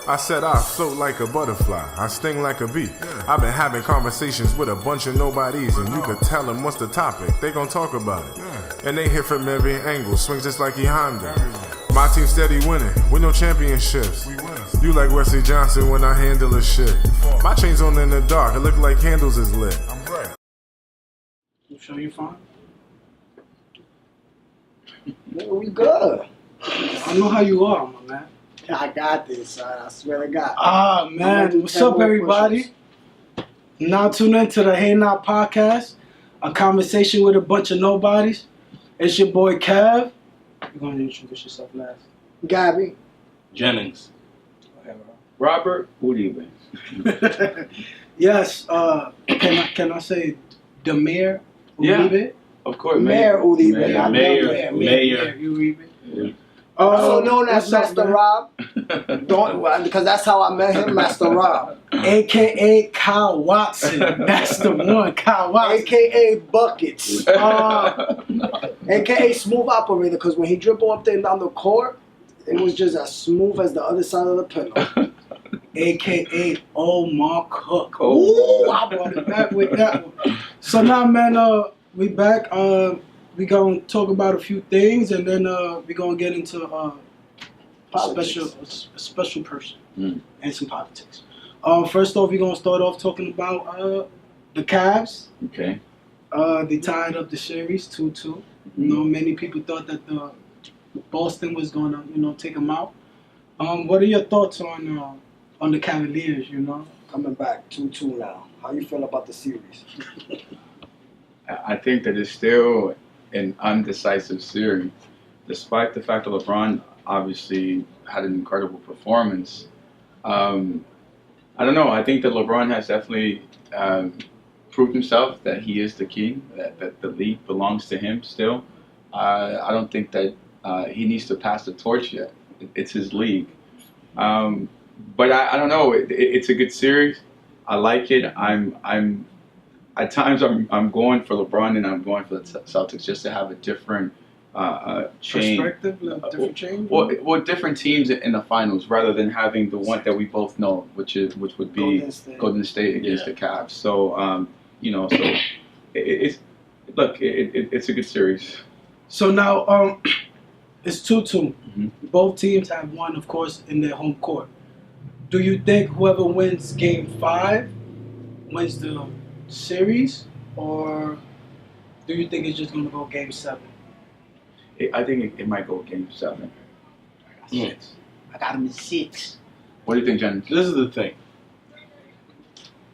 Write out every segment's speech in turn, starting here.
I said I float like a butterfly, I sting like a bee. I've been having conversations with a bunch of nobodies, and you could tell them what's the topic, they gon' talk about it. And they hit from every angle, swings just like he Honda. My team steady winning, with no championships. You like Wesley Johnson when I handle a shit. My chain's on in the dark, it look like candles is lit. You sure you fine? Nigga, we good. I know how you are, my man. I got this, son. I swear to God. Ah, man. What's up, everybody? Now tune in to the Hey Now podcast, a conversation with a bunch of nobodies. It's your boy, Kev. You're going to introduce yourself last. Gabby. Jennings. Robert Uribe. Yes, can I say Demir Uribe? Yeah, of course. Mayor Uribe. Mayor Uribe. Yeah. Also known as what's up, Master man? Rob. Because that's how I met him, Master Rob. A.K.A. Kyle Watson. That's the one, Kyle Watson. A.K.A. Buckets. A.K.A. Smooth Operator, because when he dribbled up there down the court, it was just as smooth as the other side of the pillow. A.K.A. Omar Cook. Oh. Ooh, I brought it back with that one. So now, man, we back. We gonna talk about a few things, and then we gonna get into a special person and some politics. First off, we're gonna start off talking about the Cavs. Okay. They tied up the series 2-2. You know, many people thought that Boston was gonna, take them out. What are your thoughts on the Cavaliers? Coming back 2-2 now. How you feel about the series? I think that it's still an undecisive series, despite the fact that LeBron obviously had an incredible performance. I don't know. I think that LeBron has definitely proved himself that he is the king, that the league belongs to him still. I don't think that he needs to pass the torch yet. It's his league. But I don't know. It's a good series. I like it. At times I'm going for LeBron and I'm going for the Celtics just to have a different change. Perspective, different change. Well, different teams in the finals rather than having the one that we both know, which would be Golden State against the Cavs. So it's a good series. So now it's 2-2. Both teams have won, of course, in their home court. Do you think whoever wins Game 5 wins the series, or do you think it's just going to go Game 7? I think it might go Game 7. I got 6. I got him in 6. What do you think, Jen? This is the thing.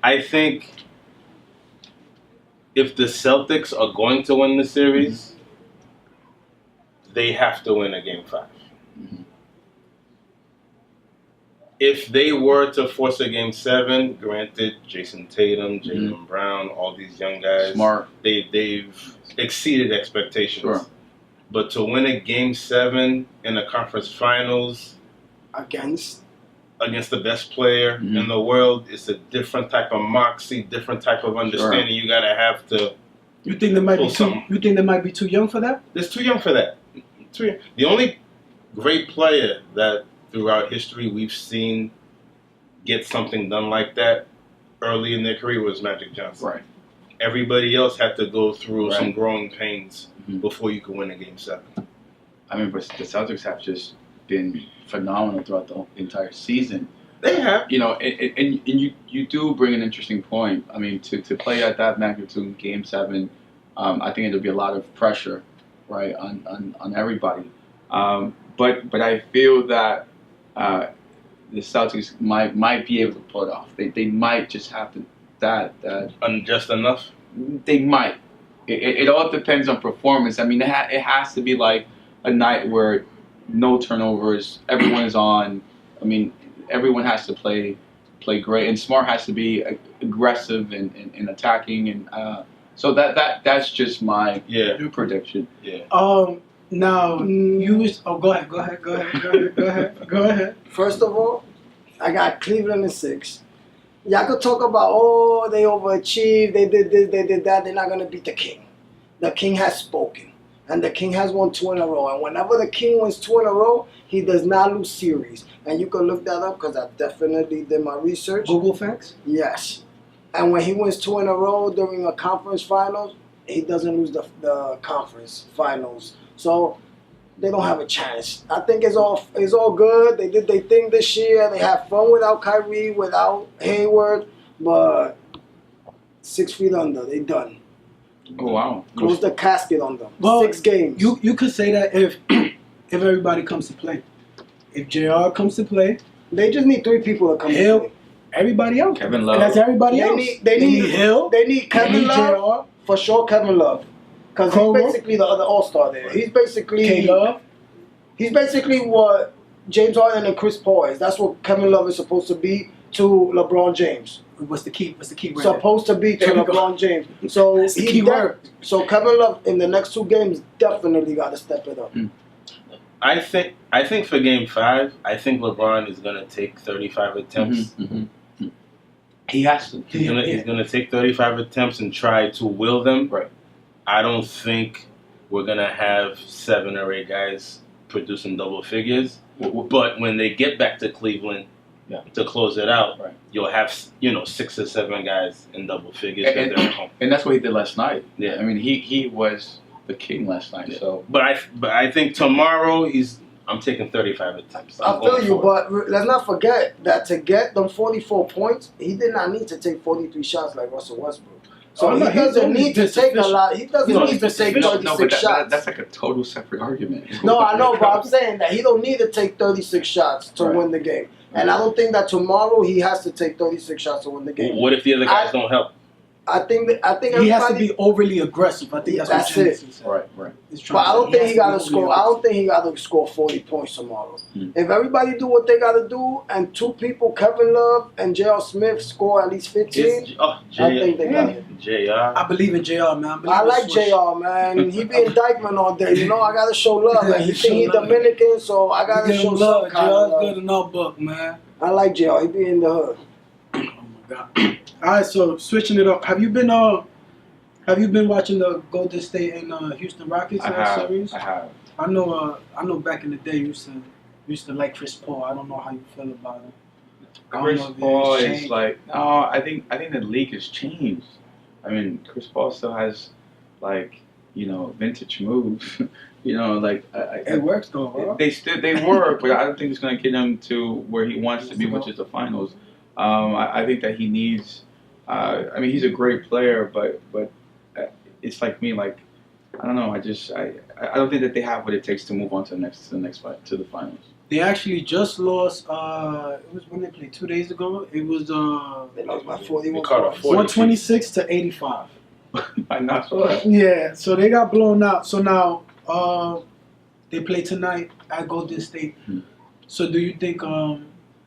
I think if the Celtics are going to win the series, they have to win a Game 5. If they were to force a Game 7, granted, Jason Tatum, Jaylen Brown, all these young guys, Smart. They've exceeded expectations. Sure. But to win a Game 7 in the conference finals Against the best player in the world, it's a different type of moxie, different type of understanding. You gotta have to. You think they might be too? You think they might be too young for that? It's too young for that. The only great player that throughout history we've seen get something done like that early in their career was Magic Johnson. Right. Everybody else had to go through some growing pains before you could win a Game 7. I mean, but the Celtics have just been phenomenal throughout the entire season. They have. And you do bring an interesting point. I mean, to play at that magnitude in Game 7, I think it'll be a lot of pressure, right, on everybody. But I feel that the Celtics might be able to pull it off. They might just have to Just enough? They might. It all depends on performance. I mean, it has to be like a night where no turnovers, everyone is on. I mean, everyone has to play great, and Smart has to be aggressive and attacking, and so that's just my prediction. Yeah. Now go ahead. First of all, I got Cleveland in 6. Y'all could talk about, they overachieved, they did this, they did that. They're not going to beat the king. The king has spoken. And the King has won 2 in a row. And whenever the King wins 2 in a row, he does not lose series. And you can look that up because I definitely did my research. Google facts? Yes. And when he wins 2 in a row during a conference finals, he doesn't lose the conference finals. So they don't have a chance. I think it's all good. They did their thing this year. They had fun without Kyrie, without Hayward, but 6 feet under, they done. Oh wow! Close the casket on them. Well, 6 games. You could say that if everybody comes to play. If JR comes to play, They just need 3 people to come Hill, in. everybody else. Kevin Love. And that's everybody They else. need Hill. They need Kevin They need Love. For sure, Kevin Love. Because he's Coro. basically the other all-star there. He's basically K-Love. He's basically what James Harden and Chris Paul is. That's what Kevin Love is supposed to be to LeBron James. What's the key? What's the key word? Supposed to be to There we go. LeBron James. So That's the key word. So Kevin Love in the next 2 games definitely got to step it up. I think for Game 5, I think LeBron is gonna take 35 attempts. He has to. He's gonna take 35 attempts and try to will them. Right. I don't think we're gonna have 7 or 8 guys producing double figures. But when they get back to Cleveland to close it out, Right. you'll have 6 or 7 guys in double figures because they're at home. And that's what he did last night. Yeah. I mean, he was the king last night. So, But I think tomorrow I'm taking 35 attempts. I feel you, but let's not forget that to get them 44 points, he did not need to take 43 shots like Russell Westbrook. So Oh, no, he he's doesn't only need to been take a sufficient. lot. He doesn't No, need he's to been take sufficient. 36 shots. that's like a total separate argument. No, I know, but I'm saying that he don't need to take 36 shots to Right. win the game. And I don't think that tomorrow he has to take 36 shots to win the game. What if the other guys don't help? I think He has to be overly aggressive. I think that's That's what it. Jameson said. Right. He's trying But I to don't say think he has got to be overly score. I aggressive. don't think he got to score 40 points tomorrow. Hmm. If everybody do what they got to do, and 2 people, Kevin Love and J.R. Smith, score at least 15, I think they got it. JR. I believe in JR, man. I like J.R. man. He be in Dyckman all day. You know, I gotta show love. And he think he Dominican, so I gotta show some kind of JR's love. good in our book, man. I like J.R. He be in the hood. Oh my god. All right, so switching it up. Have you been watching the Golden State and Houston Rockets series? I have. I know back in the day you used to like Chris Paul. I don't know how you feel about him. I don't Chris know if it's Paul is changed. like no. I think the league has changed. I mean, Chris Paul still has vintage moves. It works though, huh? They work, but I don't think it's going to get him to where he wants to be, which is the finals. I think that he needs. I mean, he's a great player, but it's like me. Like I don't know. I don't think that they have what it takes to move on to the next fight, to the finals. They actually just lost. It was when they played 2 days ago. It was They lost by 41 caught a points. 40. 126 to 85. I'm not sure. Yeah, so they got blown out. So now they play tonight at Golden State. Hmm. So do you think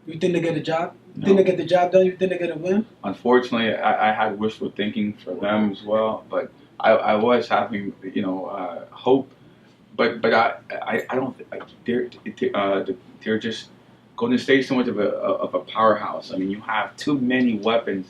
they get a job? You No. think they get the job done? You think they get a win? Unfortunately, I had wishful thinking for them as well, but I was having hope, but I don't they're just Golden State's so much of a powerhouse. I mean, you have too many weapons.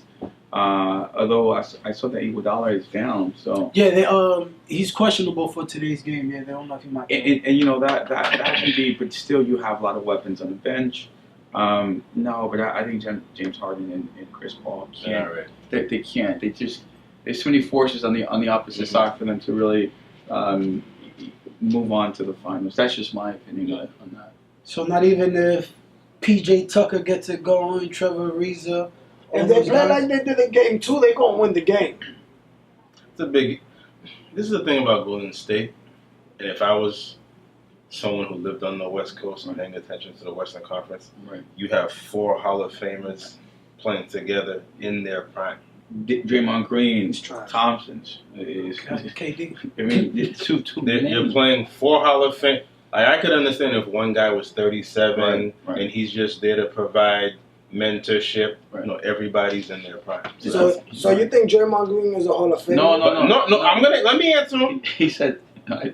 Although I saw that Iguodala is down, so Yeah, he's questionable for today's game. Yeah, they don't know if he might. and that can be, but still you have a lot of weapons on the bench. No, but I think James Harden and Chris Paul can't. All right. They can't. There's so many forces on the opposite side for them to really move on to the finals. That's just my opinion on that. So not even if PJ Tucker gets it going, Trevor Ariza. If they play like they did in game 2, they're going to win the game. This is the thing about Golden State, and if I was someone who lived on the West Coast and paying attention to the Western Conference, Right. you have 4 Hall of Famers playing together in their prime. Draymond Green, He's trash. Thompson's. KD. I mean, it's too You're many. playing 4 Hall of Fame. Like, I could understand if one guy was 37 Right. and he's just there to provide mentorship. Right. Everybody's in their prime. So you think Draymond Green is a Hall of Famer? No. No. Let me answer him. He said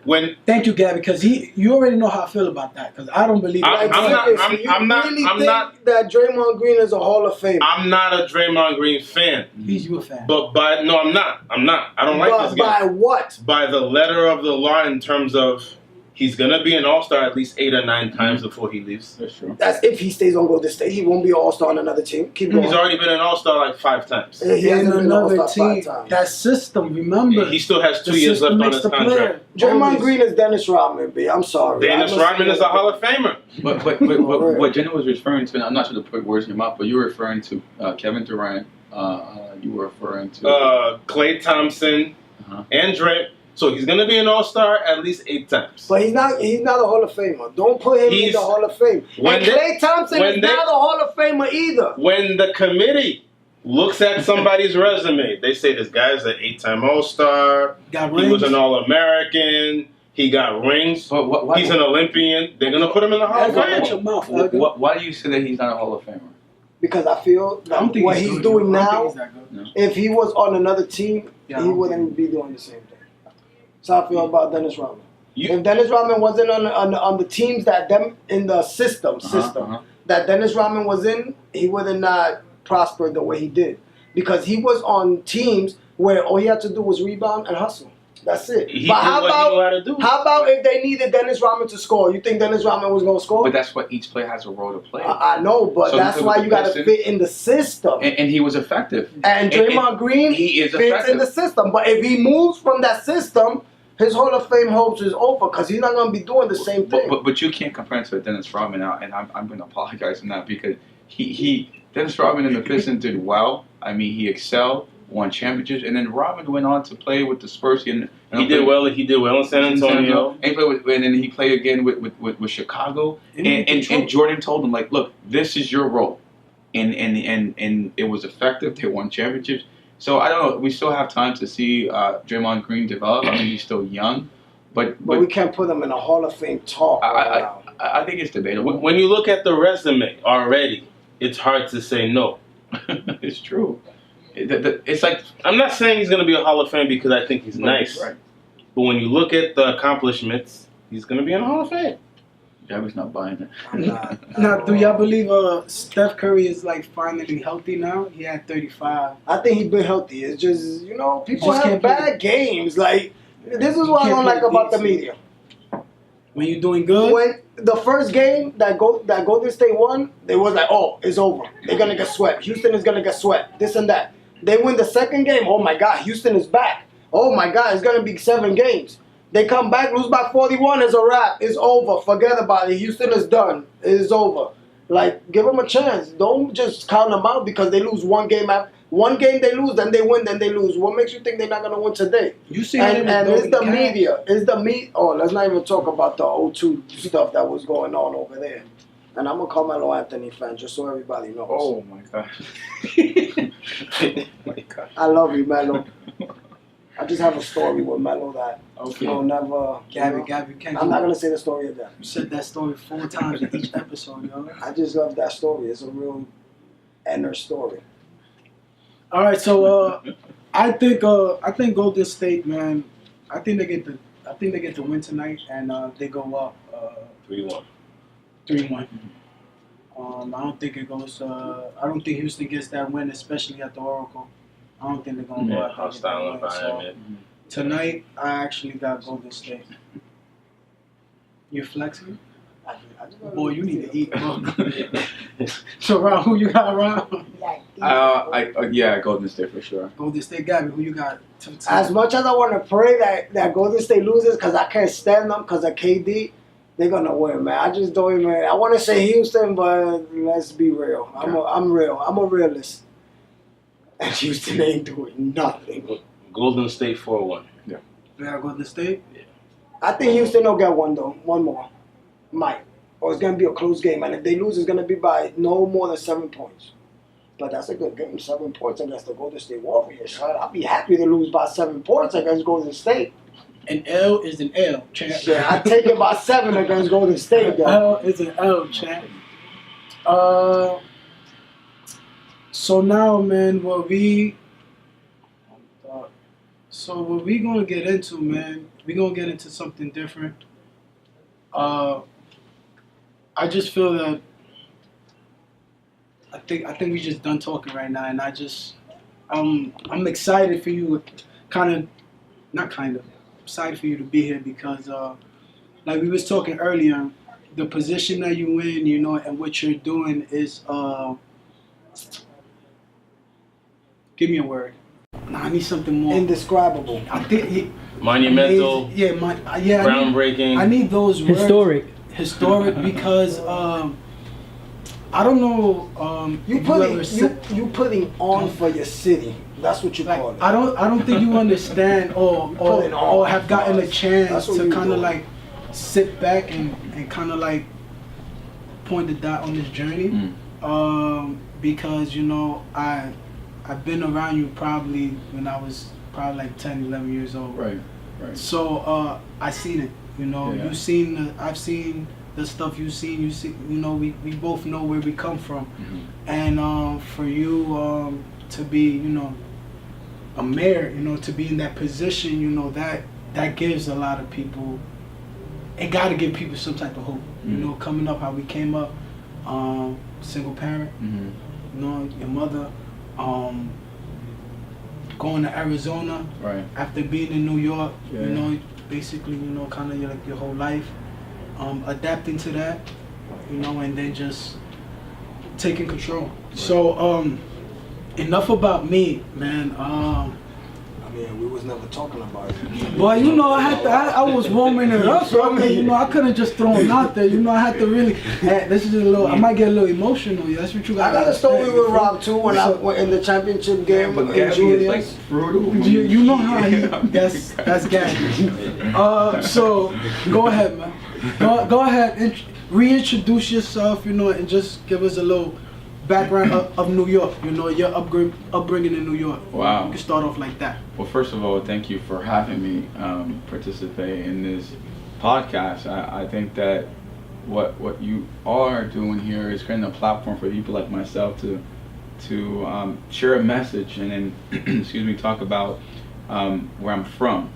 When Thank you, Gabby, because you already know how I feel about that. Because I don't believe I'm not- seriously, you I'm not- really I'm think not- that Draymond Green is a Hall of Famer? I'm not a Draymond Green fan, he's you a fan. but no, I'm not. I don't like this guy. By what? By the letter of the law, in terms of he's gonna be an All-Star at least 8 or 9 times before he leaves. That's true. That's if he stays on Golden State. He won't be an All-Star on another team. Keep going. He's already been an All-Star like 5 times. He hasn't In been an another All-Star team, 5 times. that system, remember. He still has 2 the years system left on makes his the contract. player. Draymond Always. Green is Dennis Rodman, B. I'm sorry. Dennis Rodman is a Hall of Famer. But what Jenna was referring to, and I'm not sure to put words in your mouth, but you were referring to Kevin Durant. You were referring to Klay Thompson, and Drake. So he's gonna be an All-Star at least 8 times. But he's not a Hall of Famer. Don't put him in the Hall of Fame. And Klay Thompson is not a Hall of Famer either. When the committee looks at somebody's resume, they say this guy's an 8-time All-Star. Got He was rings. an All-American. He got rings. But why, He's an Olympian. They're gonna put him in the Hall of Watch your Fame. mouth, why do you say that he's not a Hall of Famer? Because I feel I don't that think what he's he's good. doing I don't think now, he's that good. if he was on another team, Yeah, I he don't wouldn't be doing the same thing. That's how I feel about Dennis Rodman. You- If Dennis Rodman wasn't on the teams that them in the system that Dennis Rodman was in, he would have not prospered the way he did. Because he was on teams where all he had to do was rebound and hustle. That's it. He But did how what he knew how to about do. how about if they needed Dennis Rodman to score? You think Dennis Rodman was going to score? But that's what each player has a role to play. I know, but So that's look why at you the got to Pistons. fit in the system. And he was effective. And Draymond Green he is fits effective. in the system. But if he moves from that system, his Hall of Fame hopes is over because he's not going to be doing the same thing. But you can't compare him to Dennis Rodman now, and I'm going to apologize for that because Dennis Rodman and the Pistons did well. I mean, he excelled, won championships, and then Rodman went on to play with the Spurs. He did well in San Antonio. And he played and then he played again with Chicago. And Jordan told him, like, look, this is your role. And it was effective. They won championships. So I don't know. We still have time to see Draymond Green develop. I mean, he's still young, but we can't put him in a Hall of Fame talk right now. I think it's debatable. When you look at the resume already, it's hard to say no. It's true. It's like, I'm not saying he's going to be a Hall of Fame because I think he's nice. Right. But when you look at the accomplishments, he's going to be in the Hall of Fame. Gabby's not buying it. I'm not. Now, do y'all believe Steph Curry is like finally healthy now? He had 35. I think he's been healthy. It's just, people Just have can't play bad games. Like, this is what I Can't don't like play about the defense. media. When you're doing good, When the first game that Golden State won, they was like, oh, it's over. They're going to get swept. Houston is going to get swept. This and that. They win the second game. Oh, my God, Houston is back. Oh, my God, it's going to be 7 games. They come back, lose by 41, it's a wrap. It's over. Forget about it. Houston is done. It is over. Like, give them a chance. Don't just count them out because they lose one game. One game they lose, then they win, then they lose. What makes you think they're not going to win today? you see And it's the Cavs. media. It's the media. Oh, let's not even talk about the O2 stuff that was going on over there. And I'm going to call Melo Anthony fan just so everybody knows. Oh my god. My god. I love you, Melo. I just have a story with Melo that Okay. will never... Gabby, you can't. I'm not going to say the story again. You said that story 4 times in each episode, yo. I just love that story. It's a real inner story. All right, so I think Golden State, man. I think they get the win tonight, and they go up 3-1. 3-1. I don't think it goes. I don't think Houston gets that win, especially at the Oracle. I don't think they're gonna go out there and get that Hostile win. So environment. tonight, I actually got Golden State. You flexing? Boy, you need to eat, bro. So, Ron, who you got, Ron? Yeah, Golden State for sure. Golden State, Gabby, who you got? As much as I want to pray that Golden State loses because I can't stand them because of KD, they're going to win, man. I just don't even... I want to say Houston, but let's be real. I'm real. I'm a realist. And Houston ain't doing nothing. Golden State 4-1. You got Golden State? I think Houston will get one, though. One more. Might. Or it's going to be a close game. And if they lose, it's going to be by no more than 7 points. But that's a good game. 7 points against the Golden State Warriors. I'll be happy to lose by 7 points against Golden State. An L is an L, champ. Yeah, I take it by 7 against Golden State, though. L is an L, champ. So now, man, what we gonna get into, man? we're gonna get into something different. I just feel that I think we just done talking right now, and I'm excited for you, excited for you to be here because like we was talking earlier, the position that you in, you know, and what you're doing is give me a word. Nah, I need something more. Indescribable. I think Monumental. amazing. Yeah, Groundbreaking. I need those words. Historic because I don't know. You putting on for your city. That's what you call it. I don't think you understand or have gotten a chance to kind of like sit back and kind of like point the dot on this journey. Because you know I've been around you probably when I was probably like 10, 11 years old. Right. So I seen it. You know, Yeah. I've seen the stuff you see. You know, we both know where we come from, and for you to be, you know, a mayor, you know, to be in that position, you know, that gives a lot of people. It got to give people some type of hope. You know, coming up how we came up, single parent. You know, your mother, going to Arizona after being in New York. Yeah. You know, basically, you know, kind of like your whole life, adapting to that, you know, and then just taking control. So, enough about me, man. I mean, we was never talking about it. Well, you know, I was warming it up, so I mean, you know, I couldn't just throw it out there. You know, I had to really. This is a little. I might get a little emotional. That's what you got. I got a story with Rob too when I went in the championship game. But in Gabby is juniors. like brutal. You know how he. That's Gabby. So go ahead, man. Go ahead. Reintroduce yourself. You know, and just give us a little background of New York. You know, your upbringing in New York. Wow. You can start off like that. Well, first of all, thank you for having me participate in this podcast. I think that what you are doing here is creating a platform for people like myself to share a message and then talk about where I'm from.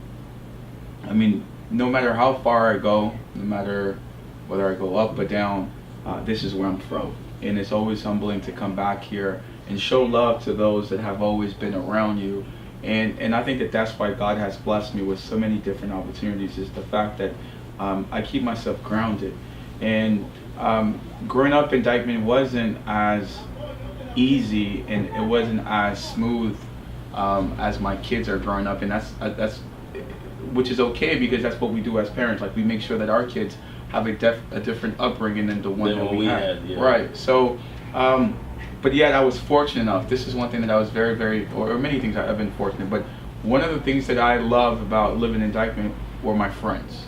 I mean, no matter how far I go, no matter whether I go up or down, this is where I'm from. And it's always humbling to come back here and show love to those that have always been around you. And I think that that's why God has blessed me with so many different opportunities, is the fact that I keep myself grounded. And growing up in Dyckman wasn't as easy and it wasn't as smooth as my kids are growing up. And that's which is okay, because that's what we do as parents. Like, we make sure that our kids have a different upbringing than the one that we had. Yeah. Right. So, but yet I was fortunate enough. This is one thing that I was very, or many things I've been fortunate. But one of the things that I love about living in Dyckman were my friends.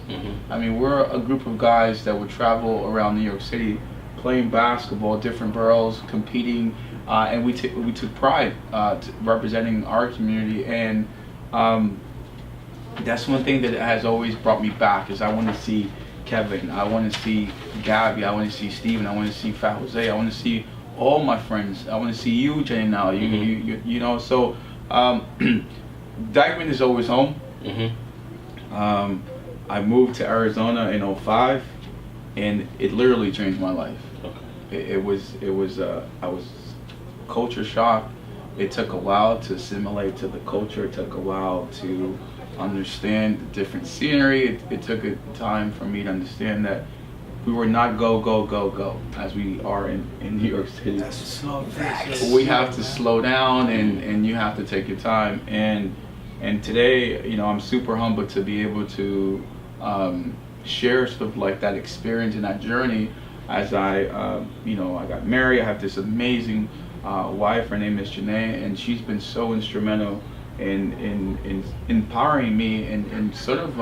I mean, we're a group of guys that would travel around New York City, playing basketball, different boroughs, competing, and we took pride representing our community. And that's one thing that has always brought me back, is I want to see Kevin, I want to see Gabby, I want to see Steven, I want to see Fat Jose, I want to see all my friends, I want to see you, Jay, now. You know, so Dyckman is always home. I moved to Arizona in 2005, and it literally changed my life. I was culture shock. It took a while to assimilate to the culture. It took a while to understand the different scenery. It took a time for me to understand that we were not go as we are in New York City. That's a slow We have to slow down, and you have to take your time. And today, you know, I'm super humbled to be able to share sort of like that experience and that journey as I got married. I have this amazing wife. Her name is Janae, and she's been so instrumental in empowering me and sort of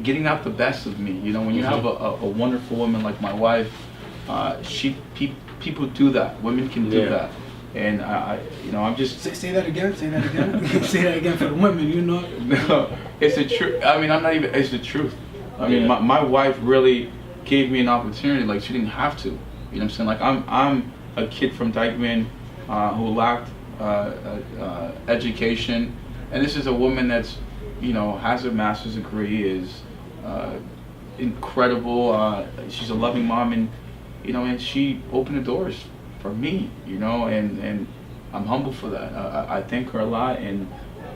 getting out the best of me. You know, when you have a wonderful woman like my wife, people do that. Women can do that. And I'm just say that again. Say that again for the women. You know. No, it's the truth. I mean, it's the truth. I mean, my wife really gave me an opportunity. Like, she didn't have to. You know what I'm saying? Like, I'm a kid from Dyckman who lacked education, and this is a woman that's has a master's degree, is incredible. She's a loving mom, and she opened the doors for me, and I'm humble for that. I thank her a lot, and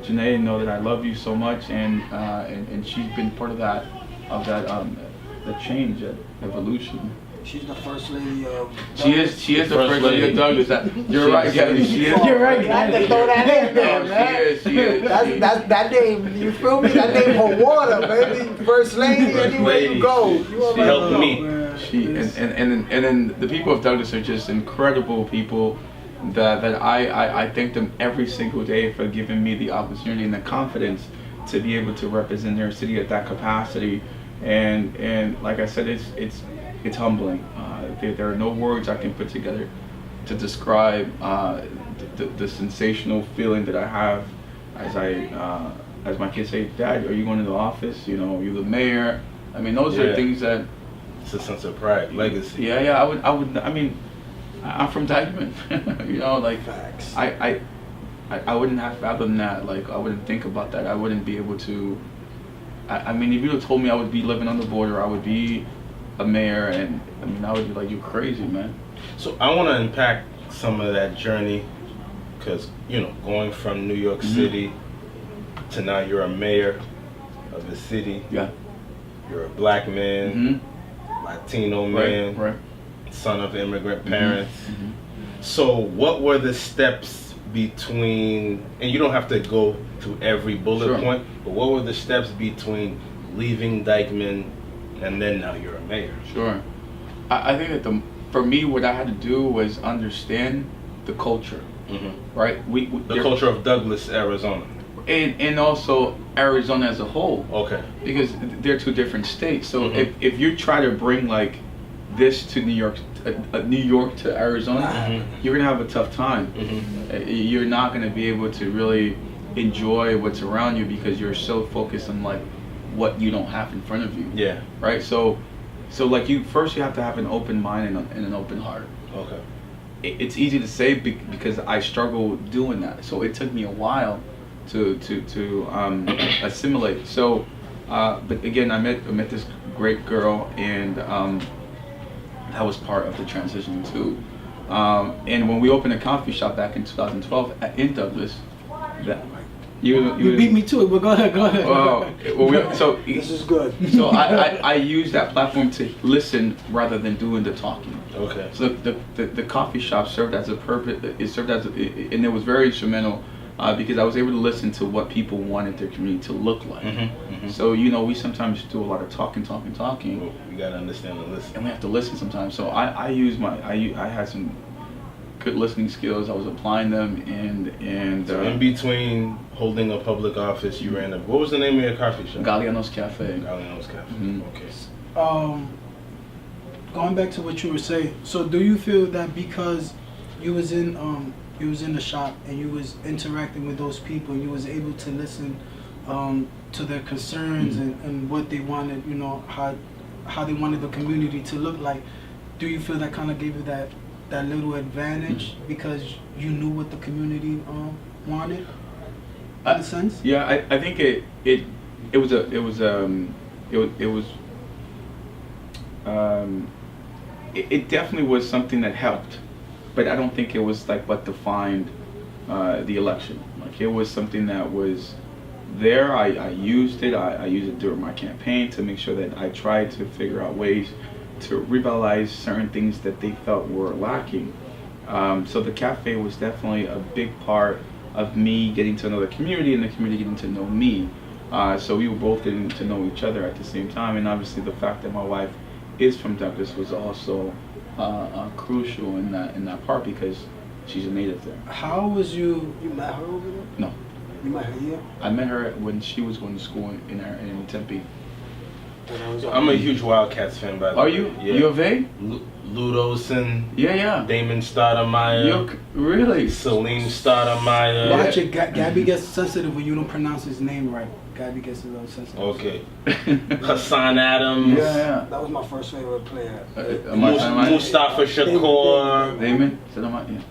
Janae, know that I love you so much, and she's been part of that the change, that evolution. She's the first lady of. She is the first lady of Douglas. You're right, Gabby. She is. You're right. You had to throw that in there, man. She is. That's that name. You feel me? That name for water, baby. First lady. Anywhere you go, you She helped me. And then the people of Douglas are just incredible people. That I thank them every single day for giving me the opportunity and the confidence to be able to represent their city at that capacity. And like I said, it's humbling. There are no words I can put together to describe the sensational feeling that I have as my kids say, Dad, are you going to the office? You're the mayor. I mean, those are things that. It's a sense of pride, legacy. Yeah. I mean, I'm from Dyckman. Like Facts. I wouldn't have fathomed that. Like, I wouldn't think about that. I wouldn't be able to. I mean, if you had told me I would be living on the border, I would be a mayor, and I mean, I would be like, you're crazy, man. So I want to unpack some of that journey, because going from New York City to now you're a mayor of a city. Yeah. You're a black man, Latino man, Right. son of immigrant parents. So what were the steps between, and you don't have to go to every bullet point, but what were the steps between leaving Dyckman and then now you're a mayor? Sure. I think that for me, what I had to do was understand the culture, right? The culture of Douglas, Arizona. And also Arizona as a whole. Okay. Because they're two different states. So if you try to bring like this to New York, New York to Arizona, you're gonna have a tough time. You're not gonna be able to really enjoy what's around you because you're so focused on like what you don't have in front of you. Yeah. Right. So like you have to have an open mind and an open heart. Okay. It's easy to say because I struggle doing that. So it took me a while to assimilate. So, but again, I met this great girl, and that was part of the transition too. And when we opened a coffee shop back in 2012 in Douglas, you beat me to it, but go ahead. This is good. So I use that platform to listen rather than doing the talking. Okay. So the coffee shop served as a purpose. And it was very instrumental. Because I was able to listen to what people wanted their community to look like. So, we sometimes do a lot of talking. Well, you gotta understand and listen. And we have to listen sometimes. So I had some good listening skills. I was applying them, and So in between holding a public office, you ran what was the name of your coffee shop? Galliano's Cafe. Galliano's Cafe. Okay. Going back to what you were saying, so do you feel that because you was in the shop and you was interacting with those people, you was able to listen to their concerns and what they wanted, how they wanted the community to look like, do you feel that kind of gave you that little advantage because you knew what the community wanted in a sense? Yeah, I think it definitely was something that helped, but I don't think it was like what defined the election. Like it was something that was there. I used it. I used it during my campaign to make sure that I tried to figure out ways to revitalize certain things that they felt were lacking. So the cafe was definitely a big part of me getting to know the community and the community getting to know me. So we were both getting to know each other at the same time, and obviously the fact that my wife is from Douglas was also crucial in that part because she's a native there. How was you? You met her over there? No. You met her here? I met her when she was going to school in Tempe. I'm a huge Wildcats fan, by the way. Are you? Yeah. U of A? Ludosin. Yeah. Damon Stoudemire. Really? Celine Stoudemire. Watch it. Gabby gets sensitive when you don't pronounce his name right. Gabby gets a little sensitive. Okay. Hassan Adams. Yeah. That was my first favorite player. Mustafa Shakur. Damon? Yeah.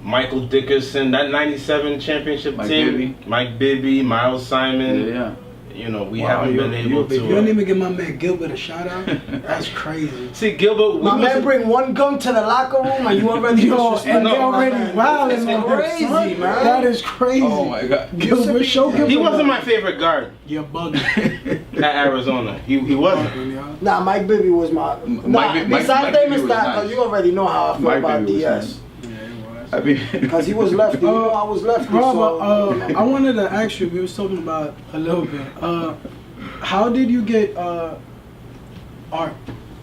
Michael Dickerson. That 97 championship Mike team. Bibby. Mike Bibby. Miles Simon. Yeah. you know, we Wow, haven't been able to. You didn't even give my man Gilbert a shout out. That's crazy. See, Gilbert, My man bring one gun to the locker room and you already Yo, and they already wilding It's on crazy, him, son. man. That is crazy. Oh my God. Gilbert, show Gilbert. he wasn't my favorite guard You're bugging. at Arizona. He wasn't. Nah, Mike Bibby was my. Mike Besides Bibby Damon was Stock, nice. because you already know how I feel Mike about Bibby was DS. I mean, Because he was lefty. You know I was lefty. Robert, I wanted to ask you, we was talking about a little bit. How did you get art?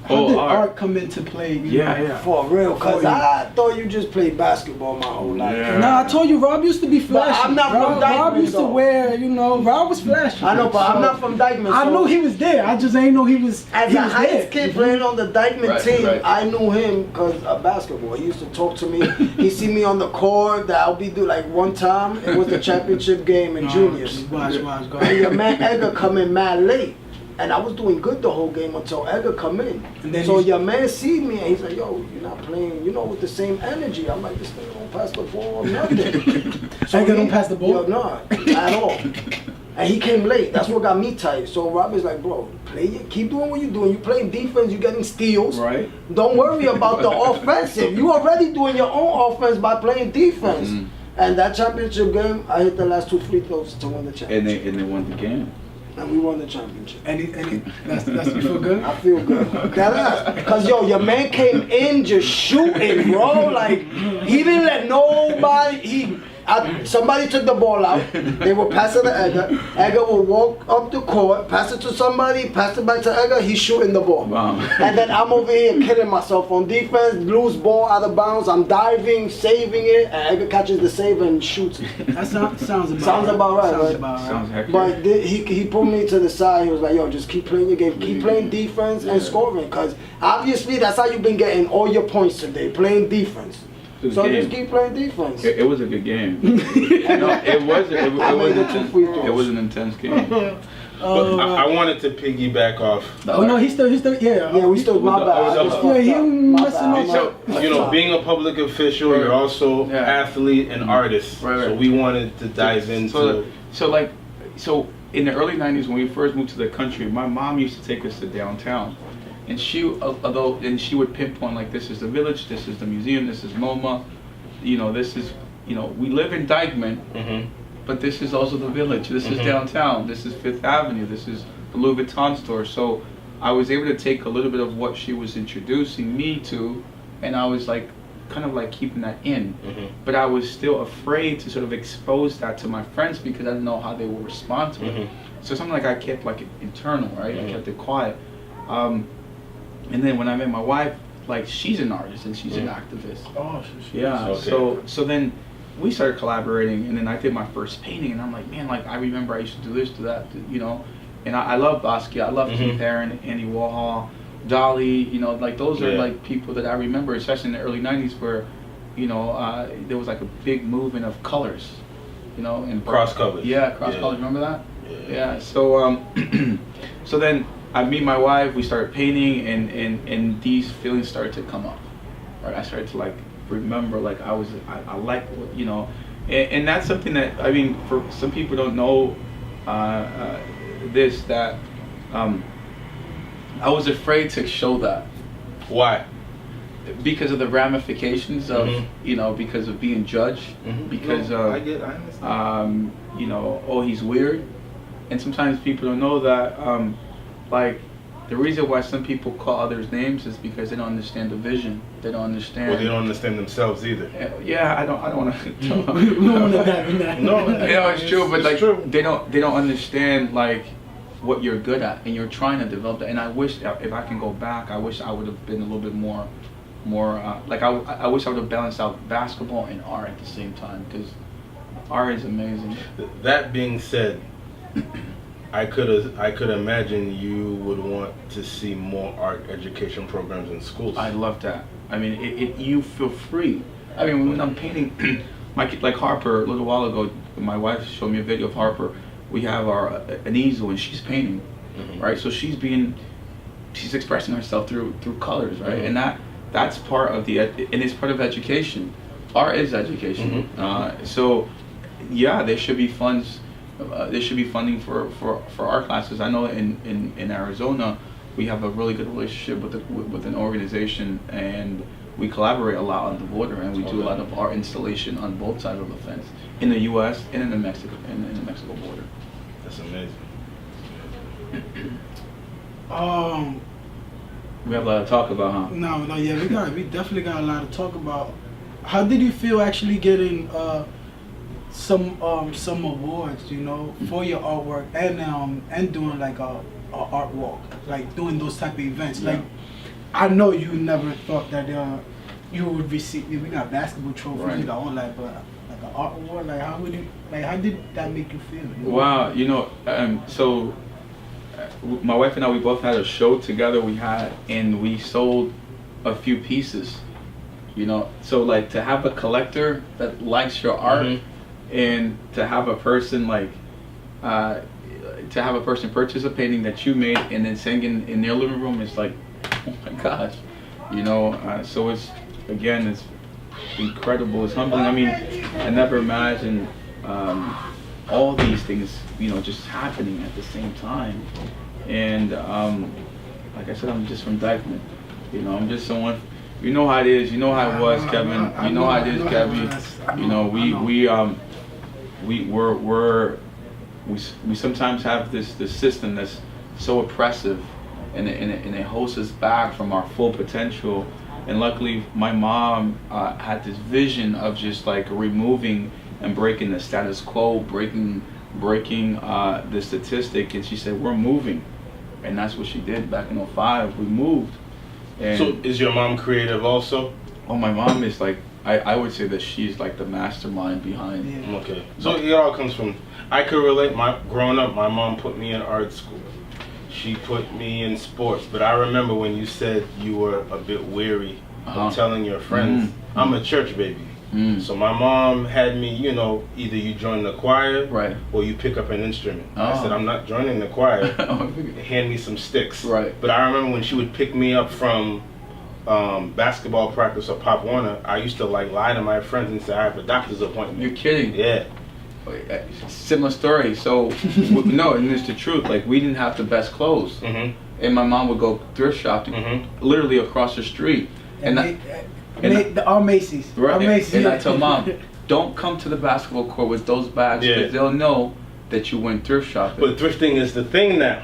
How did art come into play? yeah. For real, because I thought you just played basketball my whole life. Yeah. Nah, I told you, Rob used to be flashy. I'm not from Rob Dyckman, used to though. wear, you know, Rob was flashy. I know, but I'm So, not from Dyckman. I so knew he was there. I just ain't know he was. As he a was Heights there. kid playing on the Dyckman Right, team, right. I knew him because of basketball. He used to talk to me. He see me on the court. That I'll be do like one time. It was the championship game in No, juniors. Watch, go And ahead. your man Edgar come in mad late. And I was doing good the whole game until Edgar come in. And then So he's- your man see me and he's like, yo, you're not playing, you know, with the same energy. I'm like, this thing don't pass the ball or nothing. Edgar don't pass the ball? Yo, no, at all. And he came late. That's what got me tight. So Robert's like, bro, keep doing what you're doing. You playing defense, you getting steals. Right. Don't worry about the offensive. You already doing your own offense by playing defense. Mhm. And that championship game, I hit the last 2 free throws to win the championship. And they won the game. And we won the championship. That's you feel good? I feel good. Cause yo, your man came in just shooting, bro. Like he didn't let nobody. Somebody took the ball out. They would pass it to Edgar. Edgar will walk up the court, pass it to somebody, pass it back to Edgar. He's shooting the ball. Wow. And then I'm over here killing myself on defense. Lose ball out of bounds. I'm diving, saving it, and Edgar catches the save and shoots it. That sounds about Sounds about right, Sounds right? about right. Sounds hectic. But he put me to the side. He was like, yo, just keep playing your game. Keep playing defense and scoring. Because obviously that's how you've been getting all your points today, playing defense. Good So game. just keep playing defense. It was a good game. No, it was. It made the 2 free throws. was an intense game. But I wanted to piggyback off. Oh no, he's still yeah. Yeah, we still, my bad. I just Yeah, he fucked up. My messing bad. up. You know, being a public official, you're also Yeah. athlete and artist. Right, right. So we wanted to dive into. So in the early '90s when we first moved to the country, my mom used to take us to downtown, and she would pinpoint like, this is the village, this is the museum, this is MoMA, this is we live in Dyckman, Mhm. but this is also the village, this is Mhm. downtown, this is Fifth Avenue, this is the Louis Vuitton store. So I was able to take a little bit of what she was introducing me to, and I was like kind of like keeping that in. Mhm. But I was still afraid to sort of expose that to my friends because I didn't know how they would respond to it. Mhm. So something like I kept like internal, right? Mhm. I kept it quiet. And then when I met my wife, like she's an artist and she's an activist. Oh, shit. Yeah. Okay. So then we started collaborating, and then I did my first painting, and I'm like, man, like I remember I used to do this, do that, And I love Basquiat, I love Keith Haring, Andy Warhol, Dali, like those are like people that I remember, especially in the early '90s, where there was like a big movement of colors, and Cross colors. Yeah, cross colors. Remember that? Yeah. So so then I meet my wife. We started painting, and these feelings started to come up. Right. I started to like remember, like I like and that's something that I mean, for some people don't know that I was afraid to show that. Why? Because of the ramifications of because of being judged, because of I understand. oh, he's weird, and sometimes people don't know that like the reason why some people call others names is because they don't understand the vision. They don't understand. Well, they don't understand themselves either. Yeah, I don't want to. No, it's true, but like true. they don't understand like what you're good at, and you're trying to develop that. And I wish if I can go back, I wish I would have been a little bit more like I wish I would have balanced out basketball and art at the same time, because art is amazing. That being said, I could imagine you would want to see more art education programs in schools. I love that. I mean, you feel free. I mean, when I'm painting, my kid, like Harper, a little while ago, my wife showed me a video of Harper. We have an easel and she's painting, right? So she's expressing herself through colors, right? And that's part of and it's part of education. Art is education. So yeah, there should be funds there should be funding for art classes. I know in Arizona, we have a really good relationship with an organization, and we collaborate a lot on the border, and we do a lot of art installation on both sides of the fence, in the U.S. and in the Mexico border. That's amazing. We have a lot to talk about, huh? No, yeah, we definitely got a lot to talk about. How did you feel actually getting some awards, you know, for your artwork, and doing like a art walk, like doing those type of events? Yeah. Like, I know you never thought that you would receive. We got basketball trophies, Right. we got all that, but like an art award, like how did that make you feel? You know? Wow, you know, so my wife and I, we both had a show together and we sold a few pieces, you know. So like to have a collector that likes your art, and to have a person purchase a painting that you made and then sing in their living room, is like, oh my gosh, you know. So it's incredible, it's humbling. I mean, I never imagined all these things, you know, just happening at the same time. And like I said, I'm just from Dyckman. You know, I'm just someone. You know how it is. You know how it was, Kevin. You know how it is, Kevin. You know, we sometimes have this system that's so oppressive, and it holds us back from our full potential. And luckily, my mom had this vision of just like removing and breaking the status quo, breaking the statistic, and she said, we're moving. And that's what she did back in 2005. We moved. And So is your mom creative also? oh, my mom is like, I would say that she's like the mastermind behind. Yeah. Okay. So it all comes from, I could relate. Growing up, my mom put me in art school. She put me in sports. But I remember when you said you were a bit weary of telling your friends, I'm a church baby. So my mom had me, you know, either you join the choir, Right. or you pick up an instrument. I said, I'm not joining the choir. Hand me some sticks. Right. But I remember when she would pick me up from basketball practice or Pop Warner, I used to like lie to my friends and say I have a doctor's appointment. You're kidding. Yeah. Similar story. So no, and it's the truth. Like, we didn't have the best clothes, and my mom would go thrift shopping, literally across the street, Our Macy's. Right. Our Macy's. And I tell mom, don't come to the basketball court with those bags, because they'll know that you went thrift shopping. But thrifting is the thing now.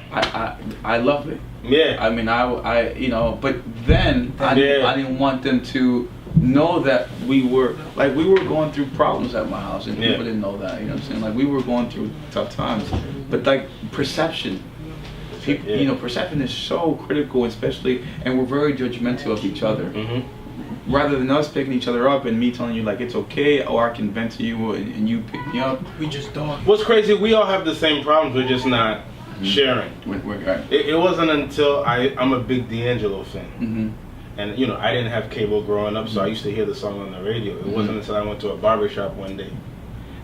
I love it. Yeah. I mean, I you know, but then I didn't want them to know that we were going through problems at my house, and people didn't know that. You know what I'm saying? Like, we were going through tough times, but like perception. People, you know, perception is so critical, especially, and we're very judgmental of each other. Rather than us picking each other up and me telling you like it's okay, or I can vent to you and you pick me up. We just don't. What's crazy, we all have the same problems, we're just not sharing. Right. It wasn't until I'm a big D'Angelo fan. And you know, I didn't have cable growing up, so I used to hear the song on the radio. It wasn't until I went to a barbershop one day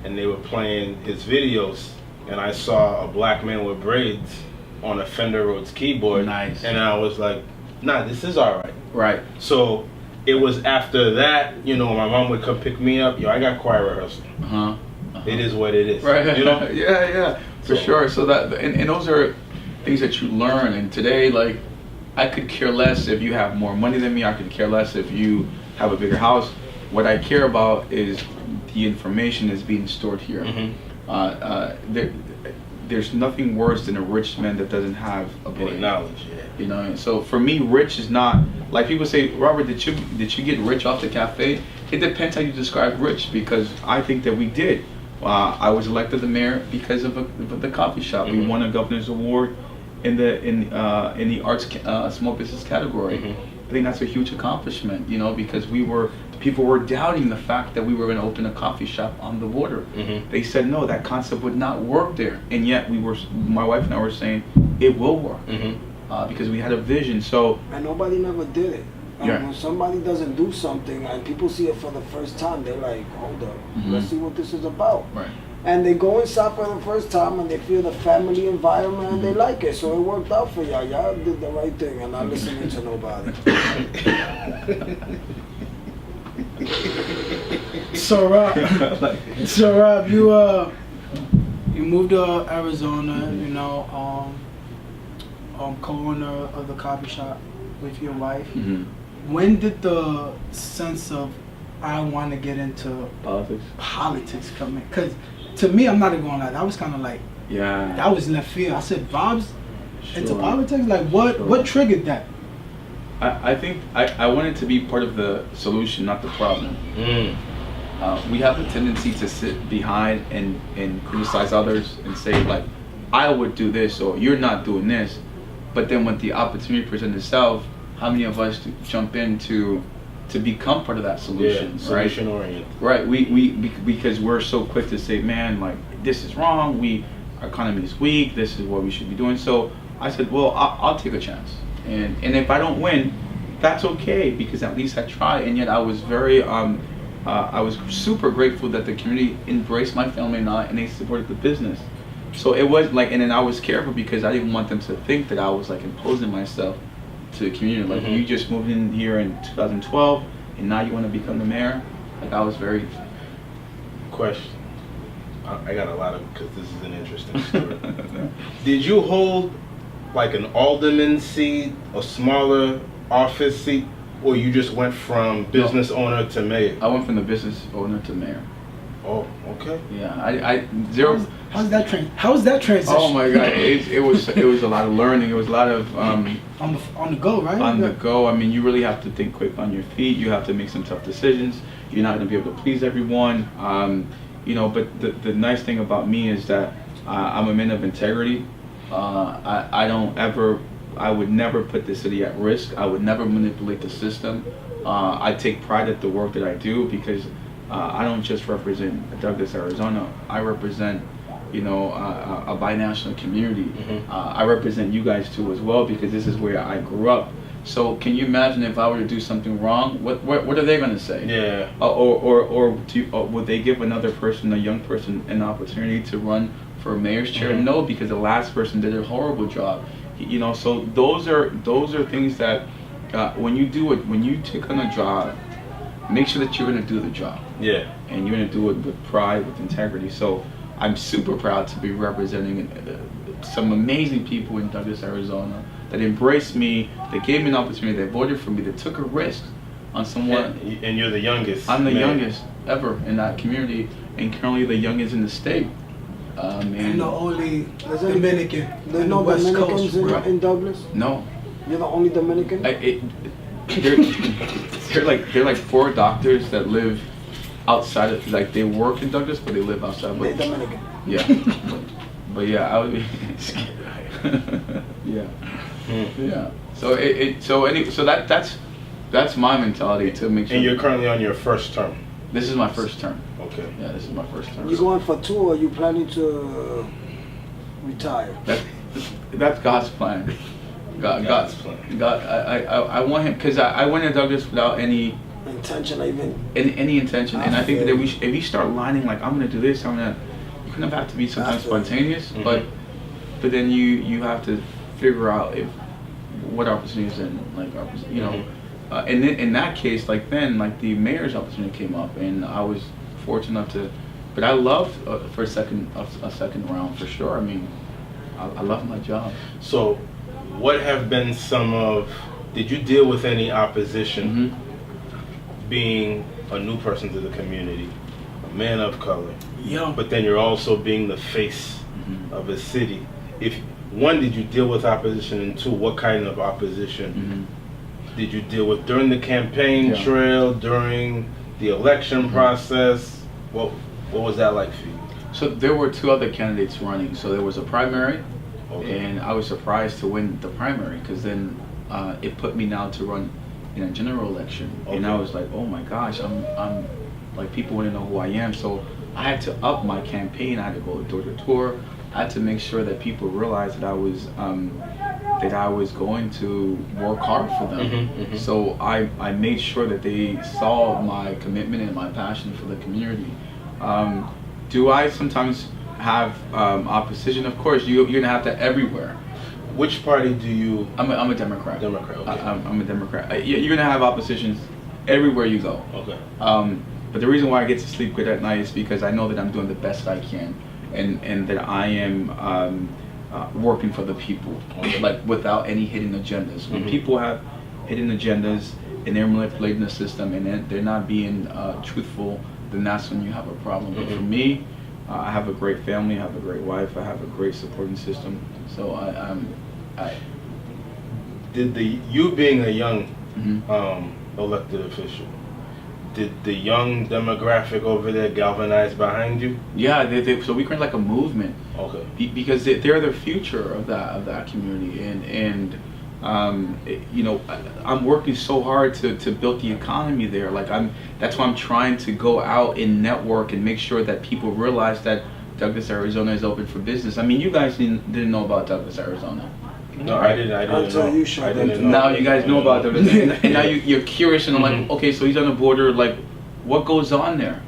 and they were playing his videos, and I saw a black man with braids on a Fender Rhodes keyboard. Nice. And I was like, nah, this is alright. Right. So it was after that, you know, my mom would come pick me up. Yo, I got choir rehearsal. It is what it is. Right. You know? Yeah, for sure. So that, and those are things that you learn. And today, like, I could care less if you have more money than me. I could care less if you have a bigger house. What I care about is the information that's being stored here. There's nothing worse than a rich man that doesn't have a brain. Knowledge, You know, and so for me, rich is not like people say. Robert, did you get rich off the cafe? It depends how you describe rich, because I think that we did. I was elected the mayor because of the coffee shop. We won a governor's award in the arts small business category. I think that's a huge accomplishment, you know, because people were doubting the fact that we were going to open a coffee shop on the border. They said no, that concept would not work there, and yet my wife and I were saying it will work because we had a vision. So and nobody never did it. When somebody doesn't do something and people see it for the first time, they're like, hold up, let's see what this is about. Right. And they go inside for the first time and they feel the family environment and they like it. So it worked out for y'all. Y'all did the right thing and not listening to nobody. So Rob, You moved to Arizona, you know, co-owner of the coffee shop with your wife. Mm-hmm. When did the sense of I want to get into Politics. come in? Because to me, I'm not even gonna lie, that was kind of like, Yeah. that was left field. I said, Bob's into Sure. politics? Like, what triggered that? I think I wanted to be part of the solution, not the problem. Mm. We have a tendency to sit behind and criticize others and say like, I would do this or you're not doing this. But then when the opportunity presents itself, how many of us jump in to become part of that solution, right? Solution oriented. Right. Because we're so quick to say, man, like this is wrong. Our economy is weak. This is what we should be doing. So I said, well, I'll take a chance. And if I don't win, that's okay because at least I tried. And yet I was I was super grateful that the community embraced my family and they supported the business. So it was like, and then I was careful because I didn't want them to think that I was like imposing myself to the community. Like you just moved in here in 2012 and now you want to become the mayor. Like I was very. Question. I got a lot of, because this is an interesting story. Did you hold like an alderman seat, a smaller office seat, or you just went from business owner to mayor? I went from the business owner to mayor. Oh, okay. Yeah, I zero. How's that transition? Oh my God, it was a lot of learning. It was a lot of on the go, right? on the go. I mean, you really have to think quick on your feet. You have to make some tough decisions. You're not going to be able to please everyone. You know, but the nice thing about me is that I'm a man of integrity. I would never put the city at risk. I would never manipulate the system. I take pride at the work that I do because I don't just represent Douglas, Arizona. I represent, you know, a binational community. I represent you guys too as well because this is where I grew up. So can you imagine if I were to do something wrong? What are they going to say? Yeah. Or would they give another person, a young person, an opportunity to run for mayor's chair? No, because the last person did a horrible job. You know, so those are things that when you take on a job, make sure that you're going to do the job. Yeah. And you're going to do it with pride, with integrity. So I'm super proud to be representing some amazing people in Douglas, Arizona that embraced me, that gave me an opportunity, that voted for me, that took a risk on someone. And you're the youngest. I'm the youngest ever in that community and currently the youngest in the state. And the only Dominican. There's in no the West Dominicans Coast, in Douglas? No. You're the only Dominican? They're like 4 doctors that live outside of, like they work in Douglas, but they live outside. They're Dominican. Yeah. but yeah, I would be yeah. Yeah. So that's my mentality to make sure. And you're currently on your first term. This is my first term. Okay. Yeah, this is my first term. You going for 2 or you planning to retire? That's God's plan. God's plan. God, I want him because I went to Douglas without any intention, even any intention, and I think that if you start lining like I'm gonna do this, you kind of have to be sometimes spontaneous, but then you have to figure out what opportunities and like you know, and then in that case like the mayor's opportunity came up, and I was fortunate enough to, but I loved for a second round for sure. I mean, I love my job. So, what have been did you deal with any opposition being a new person to the community, a man of color, but then you're also being the face of a city? If one, did you deal with opposition, and 2, what kind of opposition did you deal with during the campaign trail, during the election process? What was that like for you? So there were 2 other candidates running. So there was a primary, and I was surprised to win the primary because then it put me now to run in a general election, and I was like, oh my gosh, I'm like people want to know who I am. So I had to up my campaign. I had to go door to door. I had to make sure that people realized that I was going to work hard for them. So I made sure that they saw my commitment and my passion for the community. Do I sometimes have opposition? Of course, you're gonna have that everywhere. Which party do you? I'm a Democrat. Democrat. Okay. I'm a Democrat. You're gonna have oppositions everywhere you go. Okay. But the reason why I get to sleep good at night is because I know that I'm doing the best I can. and that I am working for the people, like without any hidden agendas. When people have hidden agendas and they're manipulating the system and they're not being truthful, then that's when you have a problem. But for me, I have a great family, I have a great wife, I have a great supporting system. So I Did you being a young elected official, did the young demographic over there galvanize behind you? Yeah, so we create like a movement. Okay. Because they're the future of that community, and you know, I'm working so hard to build the economy there. Like that's why I'm trying to go out and network and make sure that people realize that Douglas, Arizona is open for business. I mean, you guys didn't know about Douglas, Arizona. No, I didn't Until know. you showed I didn't them. know. Now you guys know about Douglas, and now you're curious, and I'm like, okay, so he's on the border, like, what goes on there?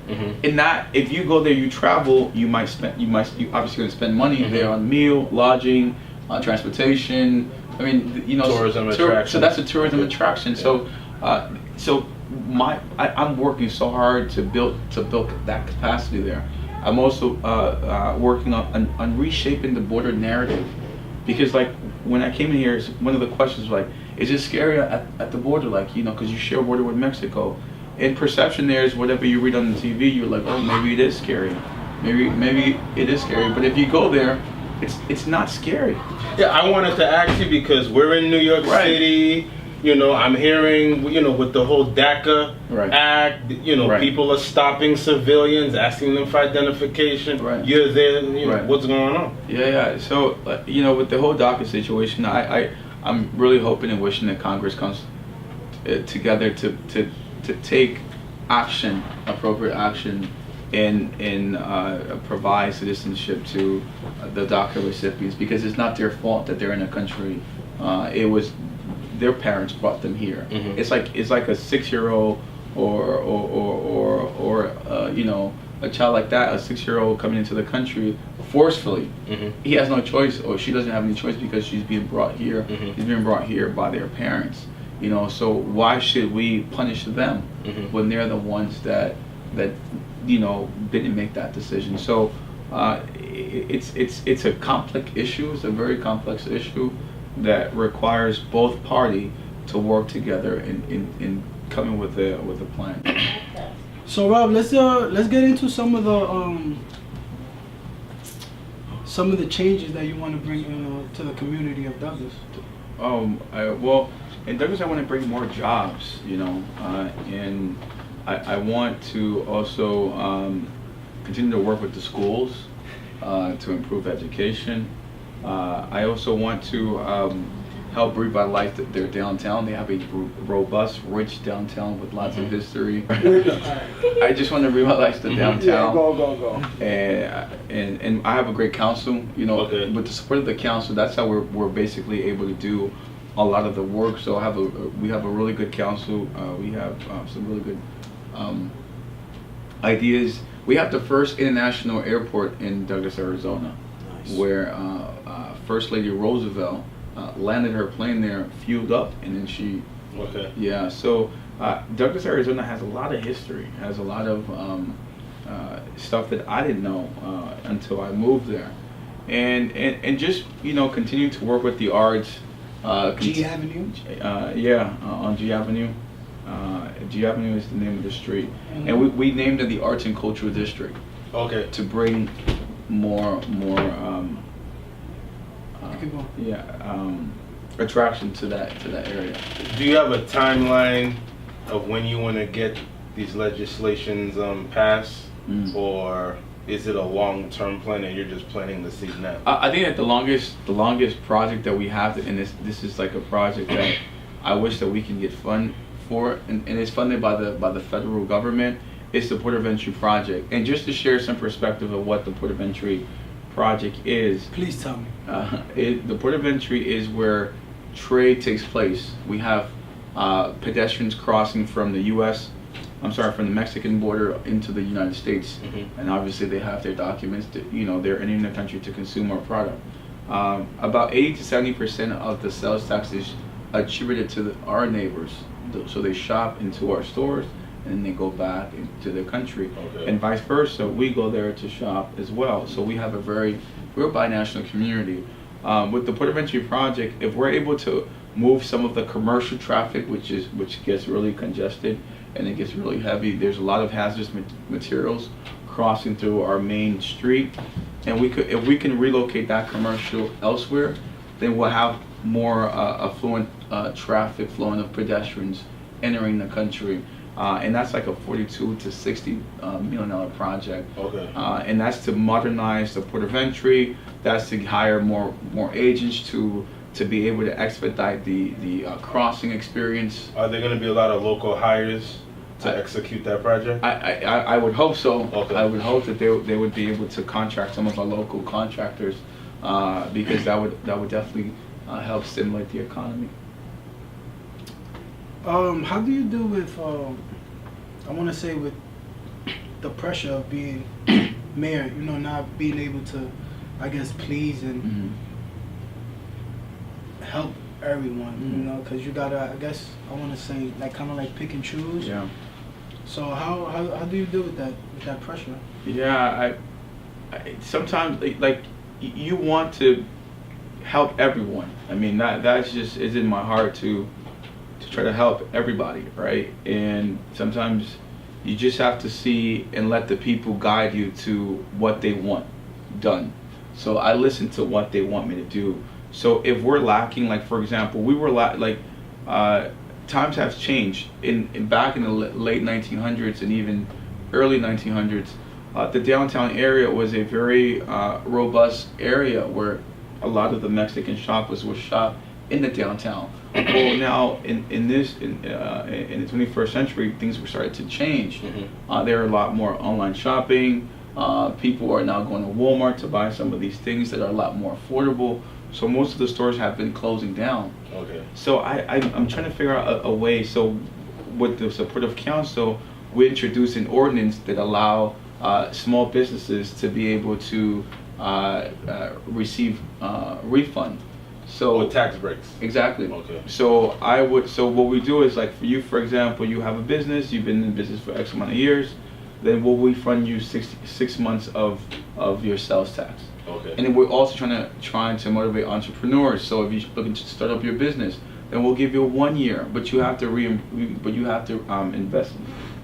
And not, if you go there, you travel, you obviously gonna spend money there on meal, lodging, transportation. I mean, you know, Tourism attraction. So that's a tourism attraction. So, I'm working so hard to build that capacity there. I'm also working on reshaping the border narrative, because like when I came in here, one of the questions was like, is it scary at the border? Like, you know, because you share a border with Mexico. And perception there is whatever you read on the TV, you're like, oh, maybe it is scary. Maybe it is scary. But if you go there, it's not scary. Yeah, I wanted to ask you because we're in New York City. You know, I'm hearing, you know, with the whole DACA Act, you know, people are stopping civilians, asking them for identification. You're there, you know, what's going on? Yeah. So, you know, with the whole DACA situation, I'm really hoping and wishing that Congress comes together to take action, appropriate action, and provide citizenship to the DACA recipients, because it's not their fault that they're in a country. It was their parents brought them here. It's like a 6-year-old or you know, a child like that, a 6-year-old coming into the country forcefully. He has no choice, or she doesn't have any choice, because she's being brought here. He's being brought here by their parents. You know, so why should we punish them when they're the ones that you know didn't make that decision? So it's a complex issue. It's a very complex issue that requires both parties to work together in coming with a plan. So Rob, let's get into some of the changes that you want to bring to the community of Douglas. Well, in Douglas, I want to bring more jobs, you know, and I want to also continue to work with the schools to improve education. I also want to help revitalize their downtown. They have a robust, rich downtown with lots of history. I just want to revitalize the downtown. Yeah, go. And I have a great council, you know. With the support of the council, that's how we're basically able to do a lot of the work. So we have a really good council. We have some really good ideas. We have the first international airport in Douglas, Arizona, where First Lady Roosevelt landed her plane there, fueled up, and then she. Yeah. So Douglas, Arizona has a lot of history. Has a lot of stuff that I didn't know until I moved there, and just, you know, continue to work with the arts. G Avenue? On G Avenue. G Avenue is the name of the street. And we named it the Arts and Cultural District. To bring more attraction to that area. Do you have a timeline of when you want to get these legislations passed, or is it a long-term plan and you're just planting the seed now? I think that the longest project that we have, and this is like a project that I wish that we can get fund for, and it's funded by the federal government. It's the Port of Entry project. And just to share some perspective of what the Port of Entry project is. Please tell me. The Port of Entry is where trade takes place. We have pedestrians crossing from the from the Mexican border into the United States, and obviously they have their documents. You know, they're entering the country to consume our product. About 80 to 70% of the sales tax is attributed to our neighbors. So they shop into our stores, and they go back into their country. Okay. And vice versa, we go there to shop as well. So we have we're a binational community. With the Port of Entry project, if we're able to move some of the commercial traffic, which gets really congested and it gets really heavy, there's a lot of hazardous materials crossing through our main street, and if we can relocate that commercial elsewhere, then we'll have more affluent traffic flowing of pedestrians entering the country. And that's like a $42 to $60 million project. Okay. And that's to modernize the port of entry. That's to hire more agents to be able to expedite the crossing experience. Are there going to be a lot of local hires to execute that project? I would hope so. Okay. I would hope that they would be able to contract some of our local contractors, because that would definitely help stimulate the economy. How do you deal with, I want to say, with the pressure of being mayor, not being able to, I guess, please and help everyone, because you gotta, I guess, I want to say, like, kind of like pick and choose. Yeah. So how do you deal with that pressure? Yeah, I sometimes, like, you want to help everyone. I mean, that's just is in my heart to try to help everybody, right? And sometimes you just have to see and let the people guide you to what they want done. So I listen to what they want me to do. So if we're lacking, like, for example, we were times have changed. Back in the late 1900s and even early 1900s, the downtown area was a very robust area where a lot of the Mexican shoppers were shop in the downtown. Well, now in the 21st century, things were starting to change. There are a lot more online shopping. People are now going to Walmart to buy some of these things that are a lot more affordable. So most of the stores have been closing down. Okay. So I'm trying to figure out a way. So with the support of council, we introduced an ordinance that allow small businesses to be able to receive refund. So tax breaks. Exactly. Okay. So what we do is, like, for you, for example, you have a business, you've been in business for X amount of years, then we'll refund you 6 months of your sales tax. Okay. And then we're also trying to motivate entrepreneurs. So if you're looking to start up your business, then we'll give you 1 year, but you have to invest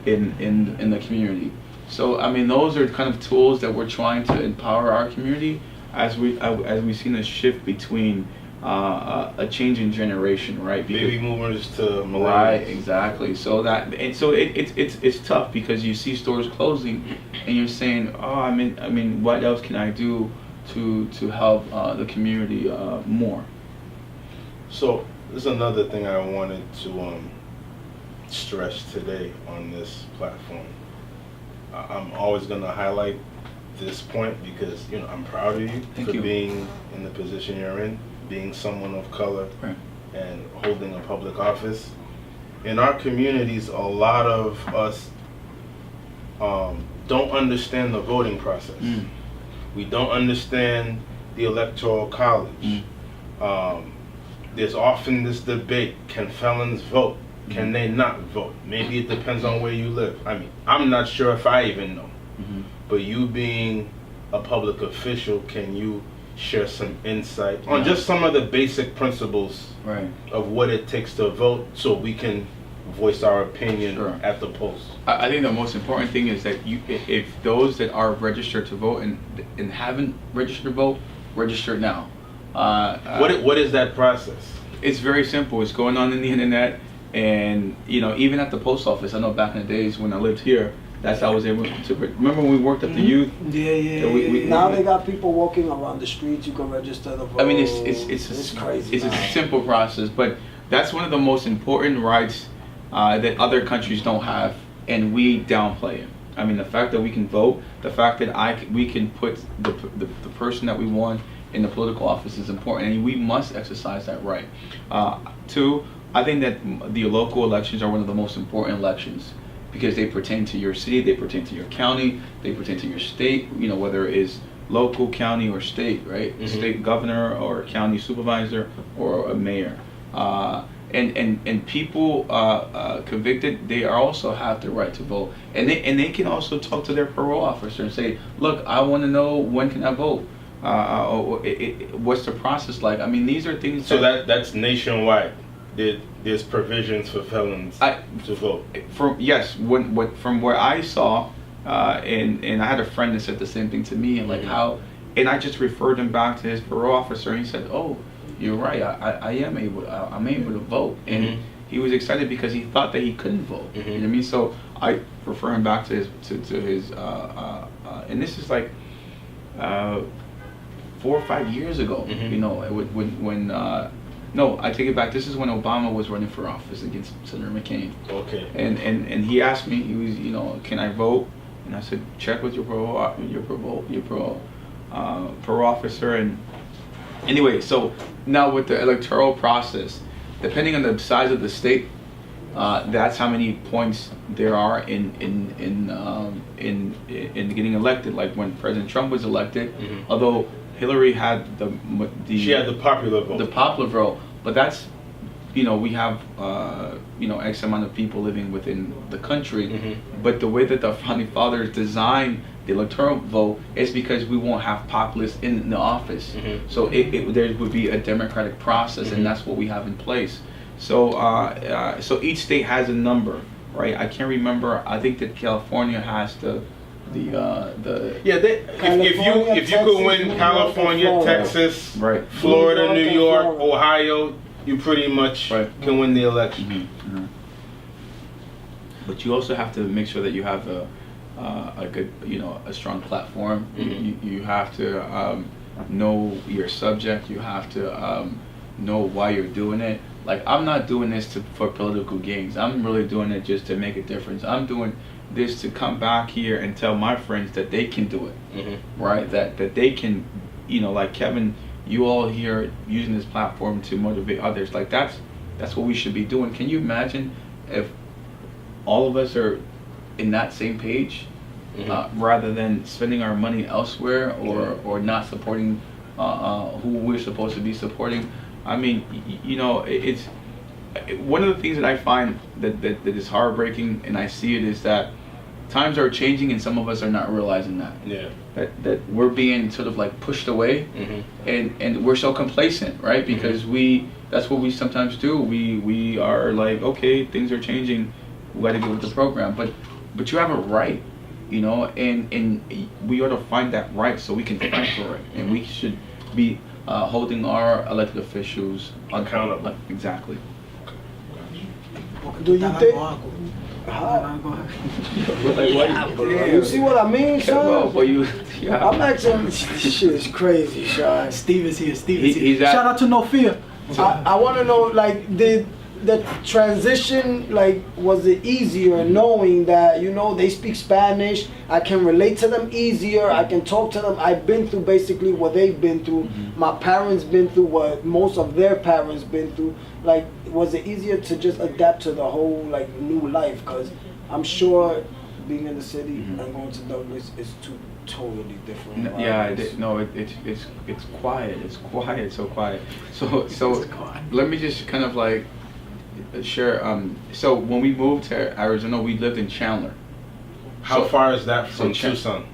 in the community. So I mean, those are kind of tools that we're trying to empower our community as we've seen a shift between a changing generation, right? Baby boomers to millennials. Right, exactly. So it's tough because you see stores closing, and you're saying, oh, I mean, what else can I do to help the community more? So this is another thing I wanted to stress today on this platform. I'm always going to highlight this point because I'm proud of you for being in the position you're in, being someone of color, right, and holding a public office. In our communities, a lot of us don't understand the voting process. We don't understand the electoral college. There's often this debate: can felons vote? Can they not vote? Maybe it depends on where you live. I mean, I'm not sure if I even know. But you being a public official, can you share some insight on just some of the basic principles of what it takes to vote so we can voice our opinion at the polls? I think the most important thing is that if those that are registered to vote and haven't registered to vote, register now. What is that process? It's very simple. It's going on in the internet, and even at the post office. I know back in the days when I lived here, that's how I was able to. Remember when we worked at the youth? Now they got people walking around the streets. You can register to vote. I mean, it's crazy. It's a simple process, but that's one of the most important rights that other countries don't have, and we downplay it. I mean, the fact that we can vote, the fact that we can put the person that we want in the political office is important, and we must exercise that right. Two, I think that the local elections are one of the most important elections because they pertain to your city, they pertain to your county, they pertain to your state, whether it is local, county, or state, right? State governor or county supervisor or a mayor. and people convicted, they also have the right to vote, and they can also talk to their parole officer and say, look, I want to know when can I vote. What's the process like? I mean, these are things. So that's nationwide. There's provisions for felons to vote. From where I saw, and I had a friend that said the same thing to me, and like how, and I just referred him back to his parole officer, and he said, "Oh, you're right. I'm able to vote," and he was excited because he thought that he couldn't vote. You know what I mean? So I refer him back to his and this is like 4 or 5 years ago. You know, when no, I take it back. This is when Obama was running for office against Senator McCain. Okay. And he asked me, he was, you know, can I vote? And I said, check with your parole officer. And anyway, so now with the electoral process, depending on the size of the state, that's how many points there are in getting elected. Like when President Trump was elected, although Hillary had she had the popular vote. The popular vote, but that's, you know, we have you know, X amount of people living within the country, but the way that the founding fathers designed the electoral vote is because we won't have populists in the office. So there would be a democratic process, and that's what we have in place. So so each state has a number, right? I can't remember. I think that California has the if you could win California, Texas, right, Florida, New York, Ohio, you pretty much can win the election. But you also have to make sure that you have a good, you know, a strong platform. You have to know your subject. You have to know why you're doing it. Like, I'm not doing this for political gains. I'm really doing it just to make a difference. I'm doing this to come back here and tell my friends that they can do it, right? That they can, you know, like Kevin, you all here using this platform to motivate others. Like that's what we should be doing. Can you imagine if all of us are in that same page, rather than spending our money elsewhere or not supporting who we're supposed to be supporting? I mean, you know, it's one of the things that I find that is heartbreaking, and I see it, is that times are changing and some of us are not realizing that. That we're being sort of like pushed away, and we're so complacent, right? Because that's what we sometimes do. We are like, okay, things are changing, we got to get with the program, but you have a right, you know, and we ought to find that right so we can fight for it, and we should be holding our elected officials accountable. Exactly. Do you think? You see what I mean, Sean? Well, but I'm actually, this shit is crazy, Sean. Steve is here. He's Shout out to No Fear. I want to know, like, did the transition, like, was it easier knowing that, you know, they speak Spanish, I can relate to them easier, I can talk to them, I've been through basically what they've been through, my parents been through what most of their parents been through, like, was it easier to just adapt to the whole, like, new life? Because I'm sure being in the city and going to Douglas is two totally different environments. It's quiet. It's quiet, so quiet. So let me just kind of like share. So when we moved to Arizona, we lived in Chandler. How far is that from Tucson?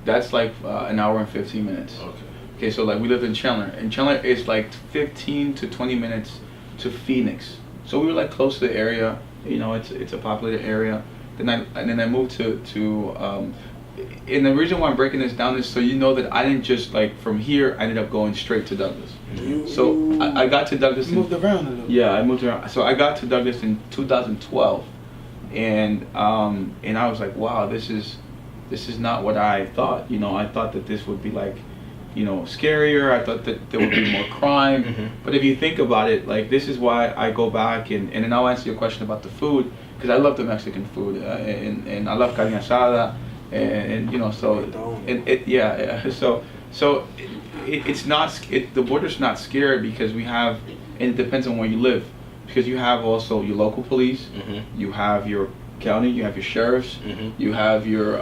That's like an hour and 15 minutes. Okay, so like we lived in Chandler, and Chandler is like 15 to 20 minutes to Phoenix. So we were like close to the area. You know, it's a populated area. Then I moved to and the reason why I'm breaking this down is so you know that I didn't just like from here. I ended up going straight to Douglas. I got to Douglas. Moved around a little. Yeah, I moved around. So I got to Douglas in 2012, and I was like, wow, this is not what I thought. You know, I thought that this would be like, you know, scarier. I thought that there would be more crime. But if you think about it, like this is why I go back and then I'll answer your question about the food, because I love the Mexican food and I love carne asada and you know, so it's not the border's not scary because we have, and it depends on where you live, because you have also your local police, you have your county, you have your sheriffs, you have your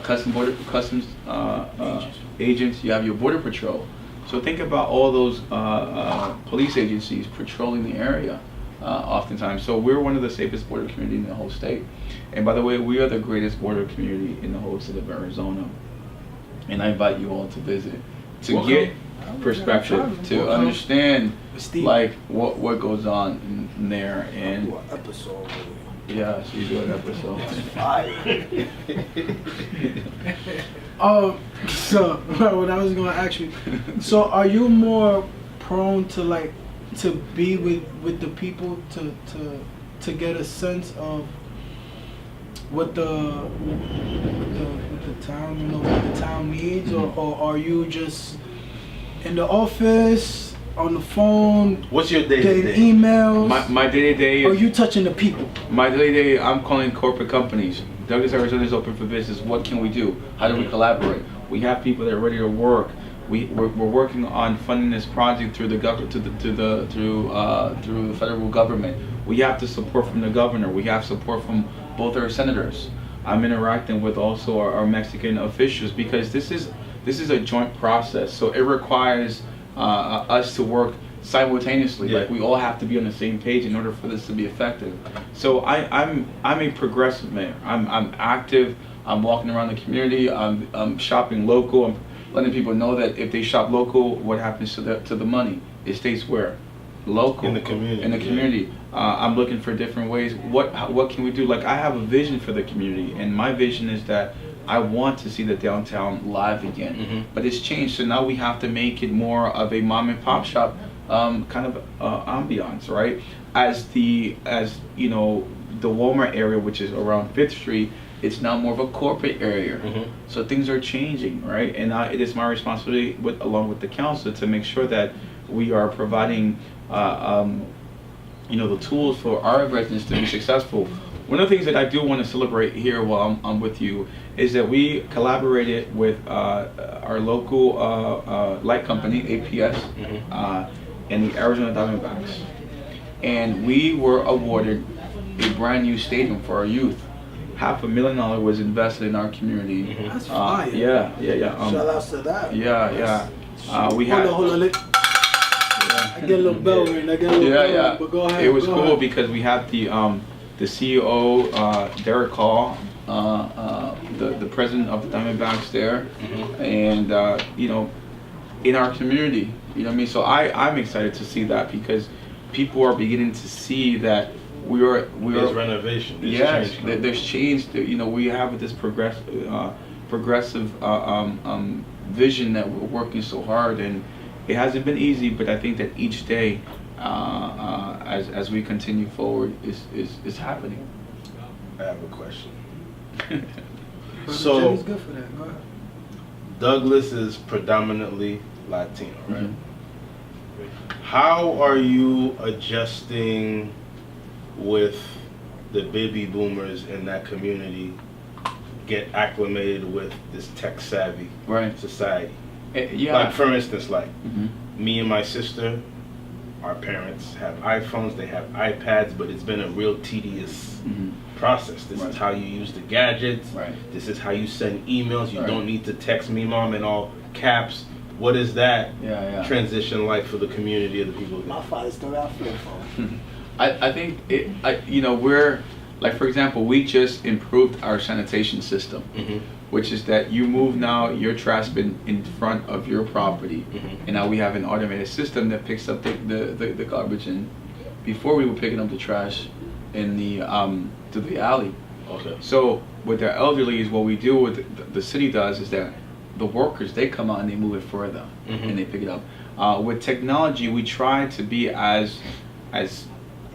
customs agents, you have your border patrol. So think about all those police agencies patrolling the area. oftentimes. So we're one of the safest border communities in the whole state. And by the way, we are the greatest border community in the whole state of Arizona. And I invite you all to visit to get perspective, to understand like what goes on in there. And What episode? yeah, she's doing an episode. So what I was gonna ask you, so are you more prone to like to be with the people to get a sense of what the town, you know, what the town needs, or are you just in the office on the phone What's your day to getting day? emails? My day-to-day Or is, you touching the people? my day-to-day, I'm calling corporate companies. Douglas, Arizona is open for business. What can we do? How do we collaborate? We have people that are ready to work. We're working on funding this project through the government, through the federal government. We have the support from the governor. We have support from both our senators. I'm interacting with also our Mexican officials because this is a joint process. So it requires us to work simultaneously. Yeah. Like we all have to be on the same page in order for this to be effective. So I'm a progressive mayor. I'm active. I'm walking around the community. I'm shopping local. I'm letting people know that if they shop local, what happens to the money? It stays where? Local. In the community, In the yeah. community. I'm looking for different ways. What can we do? Like I have a vision for the community, and my vision is that I want to see the downtown live again. Mhm. But it's changed, so now we have to make it more of a mom and pop shop kind of ambiance, right? As you know, the Walmart area, which is around 5th Street, it's now more of a corporate area. Mhm. So things are changing, right? And it is my responsibility, along with the council, to make sure that we are providing, you know, the tools for our residents to be successful. One of the things that I do want to celebrate here while I'm with you is that we collaborated with our local light company, APS, and the Arizona Diamondbacks. And we were awarded a brand new stadium for our youth. $500,000 was invested in our community. That's fire. Yeah. Shout outs to that. Yeah. We had. Hold on. I get a little bell ring. But go ahead. It was go cool ahead. because we had the CEO, Derek Hall, the president of the Diamondbacks there, and you know, in our community, you know what I mean. So I'm excited to see that because people are beginning to see that we are. There's renovation. There's Yes, change. there's change. You know, we have this progressive vision that we're working so hard, and it hasn't been easy. But I think that each day, as we continue forward, is happening. I have a question. Brother So- Jimmy's good for that. Go ahead. Douglas is predominantly Latino, right? Mhm. How are you adjusting with the baby boomers in that community get acclimated with this tech savvy Right. society? Yeah. Like for instance, like Mhm. me and my sister, our parents have iPhones, they have iPads, but it's been a real tedious Mhm. process. This Right. is how you use the gadgets. Right. This is how you send emails. You Right. don't need to text me, mom, in all caps. What is that Yeah. transition like for the community of the people? My father still got a flip phone. I think you know, we're like, for example, we just improved our sanitation system, Mhm. which is that you move now your trash bin in front of your property, Mhm. and now we have an automated system that picks up the garbage. And before we were picking up the trash in to the alley. Okay. So with the elderly, is what we do with the city does is that the workers, they come out and they move it further Mhm. and they pick it up. With technology, we try to be as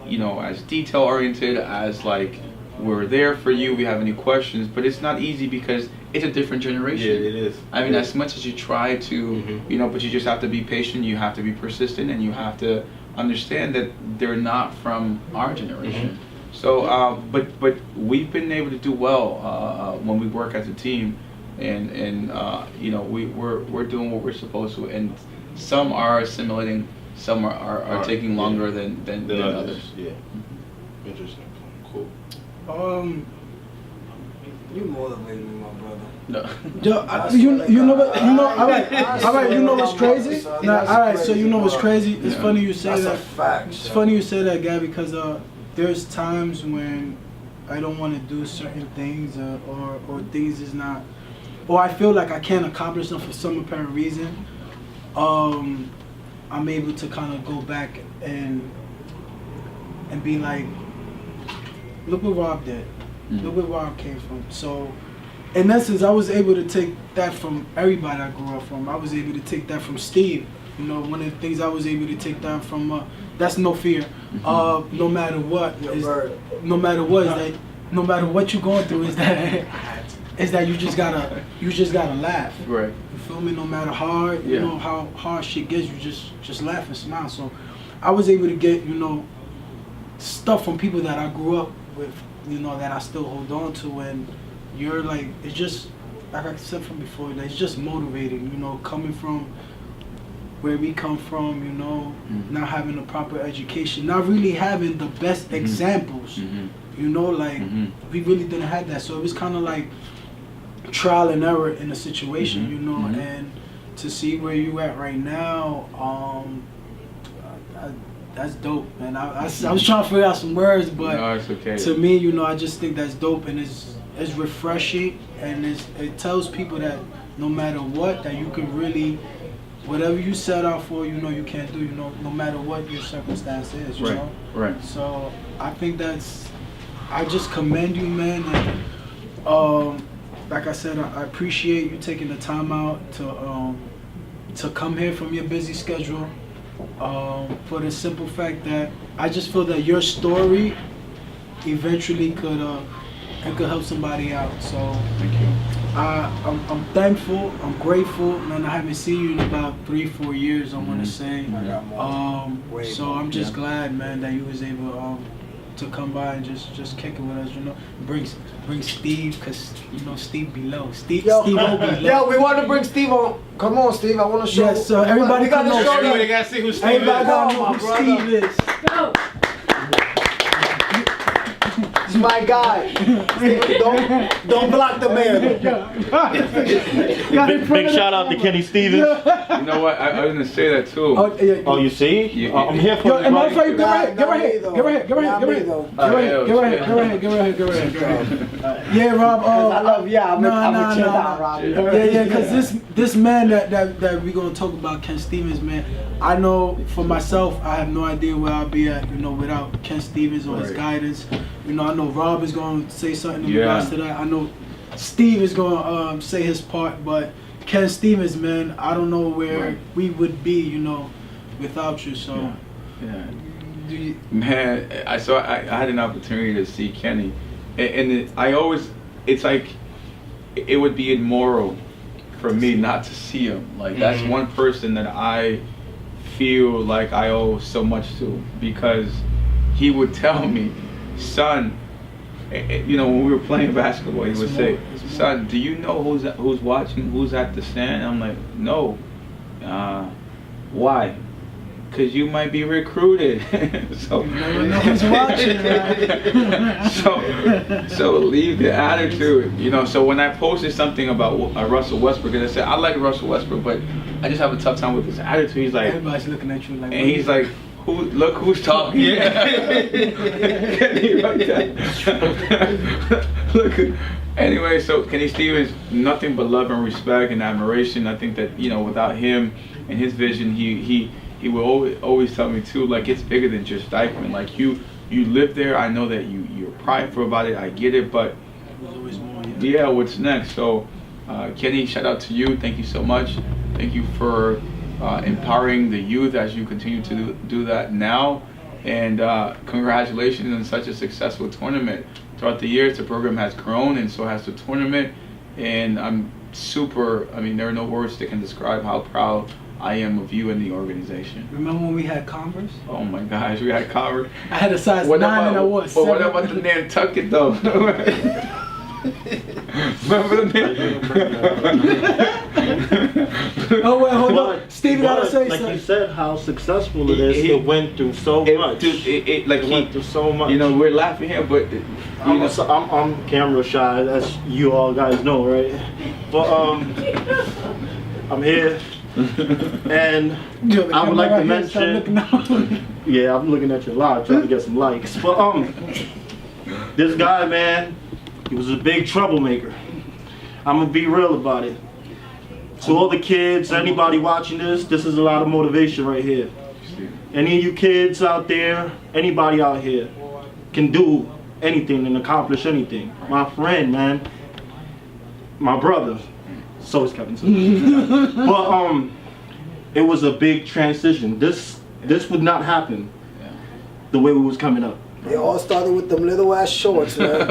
you know, as detail oriented as like we're there for you. We have any questions, but it's not easy because it's a different generation. Yeah, it is. I mean, as much as you try to, Mhm. you know, but you just have to be patient. You have to be persistent, and you have to understand that they're not from our generation. So, but we've been able to do well when we work as a team, and you know, we're doing what we're supposed to, and some are assimilating, some are taking longer than others. Yeah. Interesting. Cool. You motivated me, my brother. No. Yo, you know what? All right. You know what's crazy? Nah, all right. So you know what's crazy? It's funny you say That's that. a fact. It's funny you say that, guy, because there's times when I don't want to do certain things, or things is not, or I feel like I can't accomplish them for some apparent reason. I'm able to kind of go back and be like, look what Rob did. Look where Rob came from. So, in essence, I was able to take that from everybody I grew up from. I was able to take that from Steve. You know, one of the things I was able to take that from, that's no fear. No matter what, no matter what you're going through, is that you just gotta laugh. Right. You feel me? No matter hard, you know how hard shit gets, you just laugh and smile. So, I was able to get, you know, stuff from people that I grew up with, you know, that I still hold on to, and you're like, it's just, like I said from before, that it's just motivating, you know, coming from where we come from, you know, not having a proper education, not really having the best examples, you know, like, we really didn't have that, so it was kind of like trial and error in a situation, you know, and to see where you at right now, that's dope, man. I was trying to figure out some words, but no, it's okay. To me, you know, I just think that's dope, and it's refreshing, and it tells people that no matter what, that you can really, whatever you set out for, you know, you can't do, you know, no matter what your circumstance is, you know? Right. So I think I just commend you, man, and like I said, I appreciate you taking the time out to come here from your busy schedule. For the simple fact that I just feel that your story eventually could help somebody out. So Thank you. I'm thankful. I'm grateful, man. I haven't seen you in about 3-4 years. I want to say. So I'm just glad, man, that you was able to come by and just kick it with us. You know, bring Steve, cause you know Steve below. Steve will be low. Yo, we want to bring Steve on. Come on, Steve. I want to show. Yes, so everybody got to show Everybody gotta see who Steve Everybody is. gotta know my who brother. Steve is. He's my guy. don't block the man. Big shout out to Kenny Stevens. You know what? I was gonna say that too. Oh, you see? I'm here for Yo, you, and matter of fact, brother. get right here. Yeah, Rob. I love I'm a chill out, Rob. Yeah, because this man that we gonna talk about, Ken Stevens, man. I know for myself, I have no idea where I'll be at, you know, without Ken Stevens or his guidance. You know, I know Rob is gonna say something in regards to that. I know Steve is gonna say his part, but Ken Stevens, man, I don't know where we would be, you know, without you. So, Man, I had an opportunity to see Kenny, and it's like it would be immoral for me not to see him. Like that's one person that I feel like I owe so much to, because he would tell me, son, you know, when we were playing basketball, he would say, son, do you know who's watching, who's at the stand? I'm like, no. Why? Because you might be recruited. So, you never know who's watching, right? so leave the attitude, you know. So when I posted something about Russell Westbrook, and I said I like Russell Westbrook, but I just have a tough time with his attitude. He's like, everybody's looking at you like, and he's like, look who's talking. Look. Anyway, so Kenny Stevens, nothing but love and respect and admiration. I think that, you know, without him and his vision, he will always tell me too, like, it's bigger than just Dyckman. Like you live there. I know that you're prideful about it. I get it, but there's always more. Yeah, what's next? So, Kenny, shout out to you. Thank you so much. Thank you for empowering the youth as you continue to do that now. And congratulations on such a successful tournament. Throughout the years, the program has grown, and so has the tournament. And I'm super, I mean, there are no words that can describe how proud I am of you and the organization. Remember when we had Converse? Oh my gosh, we had Converse. I had a size 9 and I was 7. But what about the Nantucket though? Remember the Oh wait, hold on. But- Steve gotta but, say like something. you said, how successful it is. It went through so much. It went through so much. You know, we're laughing here, but I'm camera shy, as you all guys know, right? But I'm here, and I would like to mention. Yeah, I'm looking at your live, trying to get some likes. But this guy, man, he was a big troublemaker. I'm gonna be real about it. To all the kids, anybody watching this is a lot of motivation right here. Any of you kids out there, anybody out here, can do anything and accomplish anything. My friend, man, my brother, so is Kevin. But it was a big transition. This would not happen the way we was coming up. They all started with them little ass shorts, man.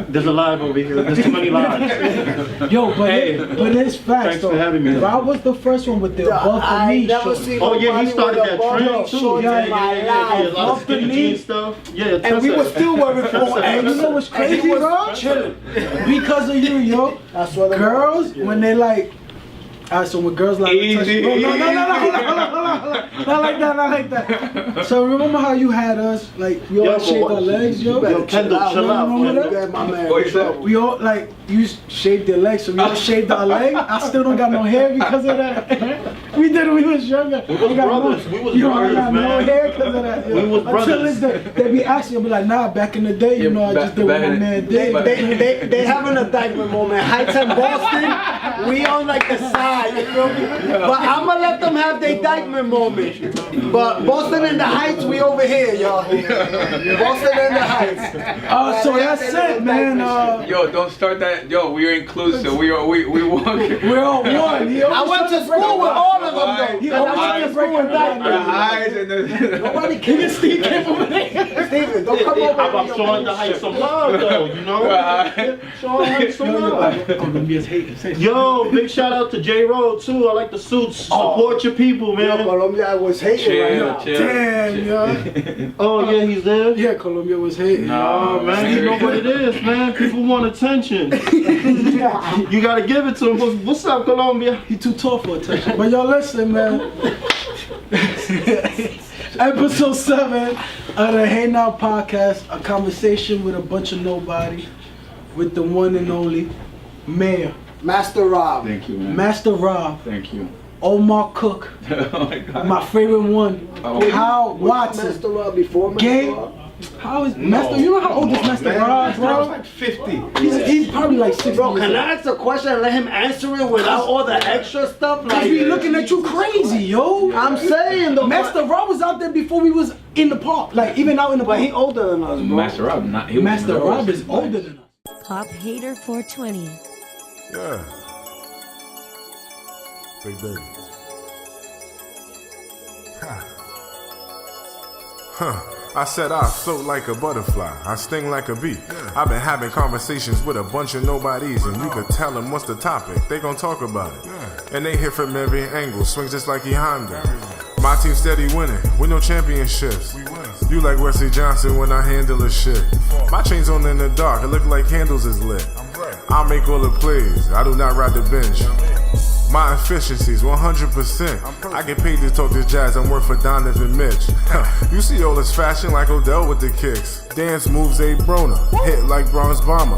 There's a live over here. There's too many lives. Yo, but it's facts Thanks though. for having me. Rob was the first one with the above the I knee never shorts. seen Oh yeah, he nobody started with that above trend the too. shorts Yeah, in my a lot life. of Off the skinny knee. jean stuff. Yeah, And we were still wearing Trendsetter. full And you know what's crazy, bro? chilling. Because of you, yo. That's what the Girls, when they like, alright, so when girls like, Easy. hold on, no, hold on, not like that. So remember how you had us, like, we all Yo, shaved but our legs, yo? Yo, Kendall, chill out, Remember man. that? My man. What you said? We all, like, you shaved your legs, so we all shaved our legs. I still don't got no hair because of that. We did when we was younger. We was brothers. We was brothers, I got no man. hair because of that. Yo. We was Until brothers. this day, they be asking, be like, nah, back in the day, you know, I just did what my man did. They having a Dyckman moment. Heights and Boston, we on like the side, you feel me? But I'm gonna let them have their Dyckman moment. But Boston and the Heights, we over here, y'all. Boston and the Heights. So that's it, man. yo, don't start that. Yo, we are inclusive. We walk. We're all one. He I always went to tries break school with it all down. of them, though. He always tries to break it The down. highs and the. Nobody cares. Steve came over there. Steven, don't come over I'm here. showing the heights some love, though. You know, showing the heights some love. Colombia's hating. Yo, big shout out to J Road too. I like the suits. Support your people, Yo, man. Colombia was hating right now. Damn, yo. Oh yeah, he's there. Yeah, Colombia was hating. Oh man, you know what it is, man. People want attention. You gotta give it to him. What's up, Colombia? He too tall for attention. But yo, listen, man. Episode 7 of the Hey Now podcast, a conversation with a bunch of nobody, with the one and only Mayor, Master Rob. Thank you, man. Master Rob, Thank you. Omar Cook, Oh my God. my favorite one, Oh. Hal Was Watson. Master Rob before Master Gay. Rob? How is Master? You know how old is Master Rob, I was bro? like 50. He's probably like 60 Bro, years can old. I ask a question and let him answer it without all the extra stuff? Cause Like, we looking at you crazy, yo. I'm saying though, Master Rob was out there before we was in the park, like even out in the but park. he older than us, bro. Master Rob, not he was Master the Rob worst. is older than us. Pop Hater 420. Yeah. Big Dirty. Huh. I said I float like a butterfly, I sting like a bee. I've been having conversations with a bunch of nobodies, and you could tell them what's the topic, they gon' talk about it. And they hit from every angle, swings just like Honda. My team steady winning, with no championships. You like Wesley Johnson when I handle a shit. My chain's on in the dark, it look like candles is lit. I make all the plays, I do not ride the bench. My efficiency's 100%. I get paid to talk this jazz, I'm worth for Donovan Mitch. You see all this fashion like Odell with the kicks. Dance moves, A. Broner. Hit like Bronze Bomber.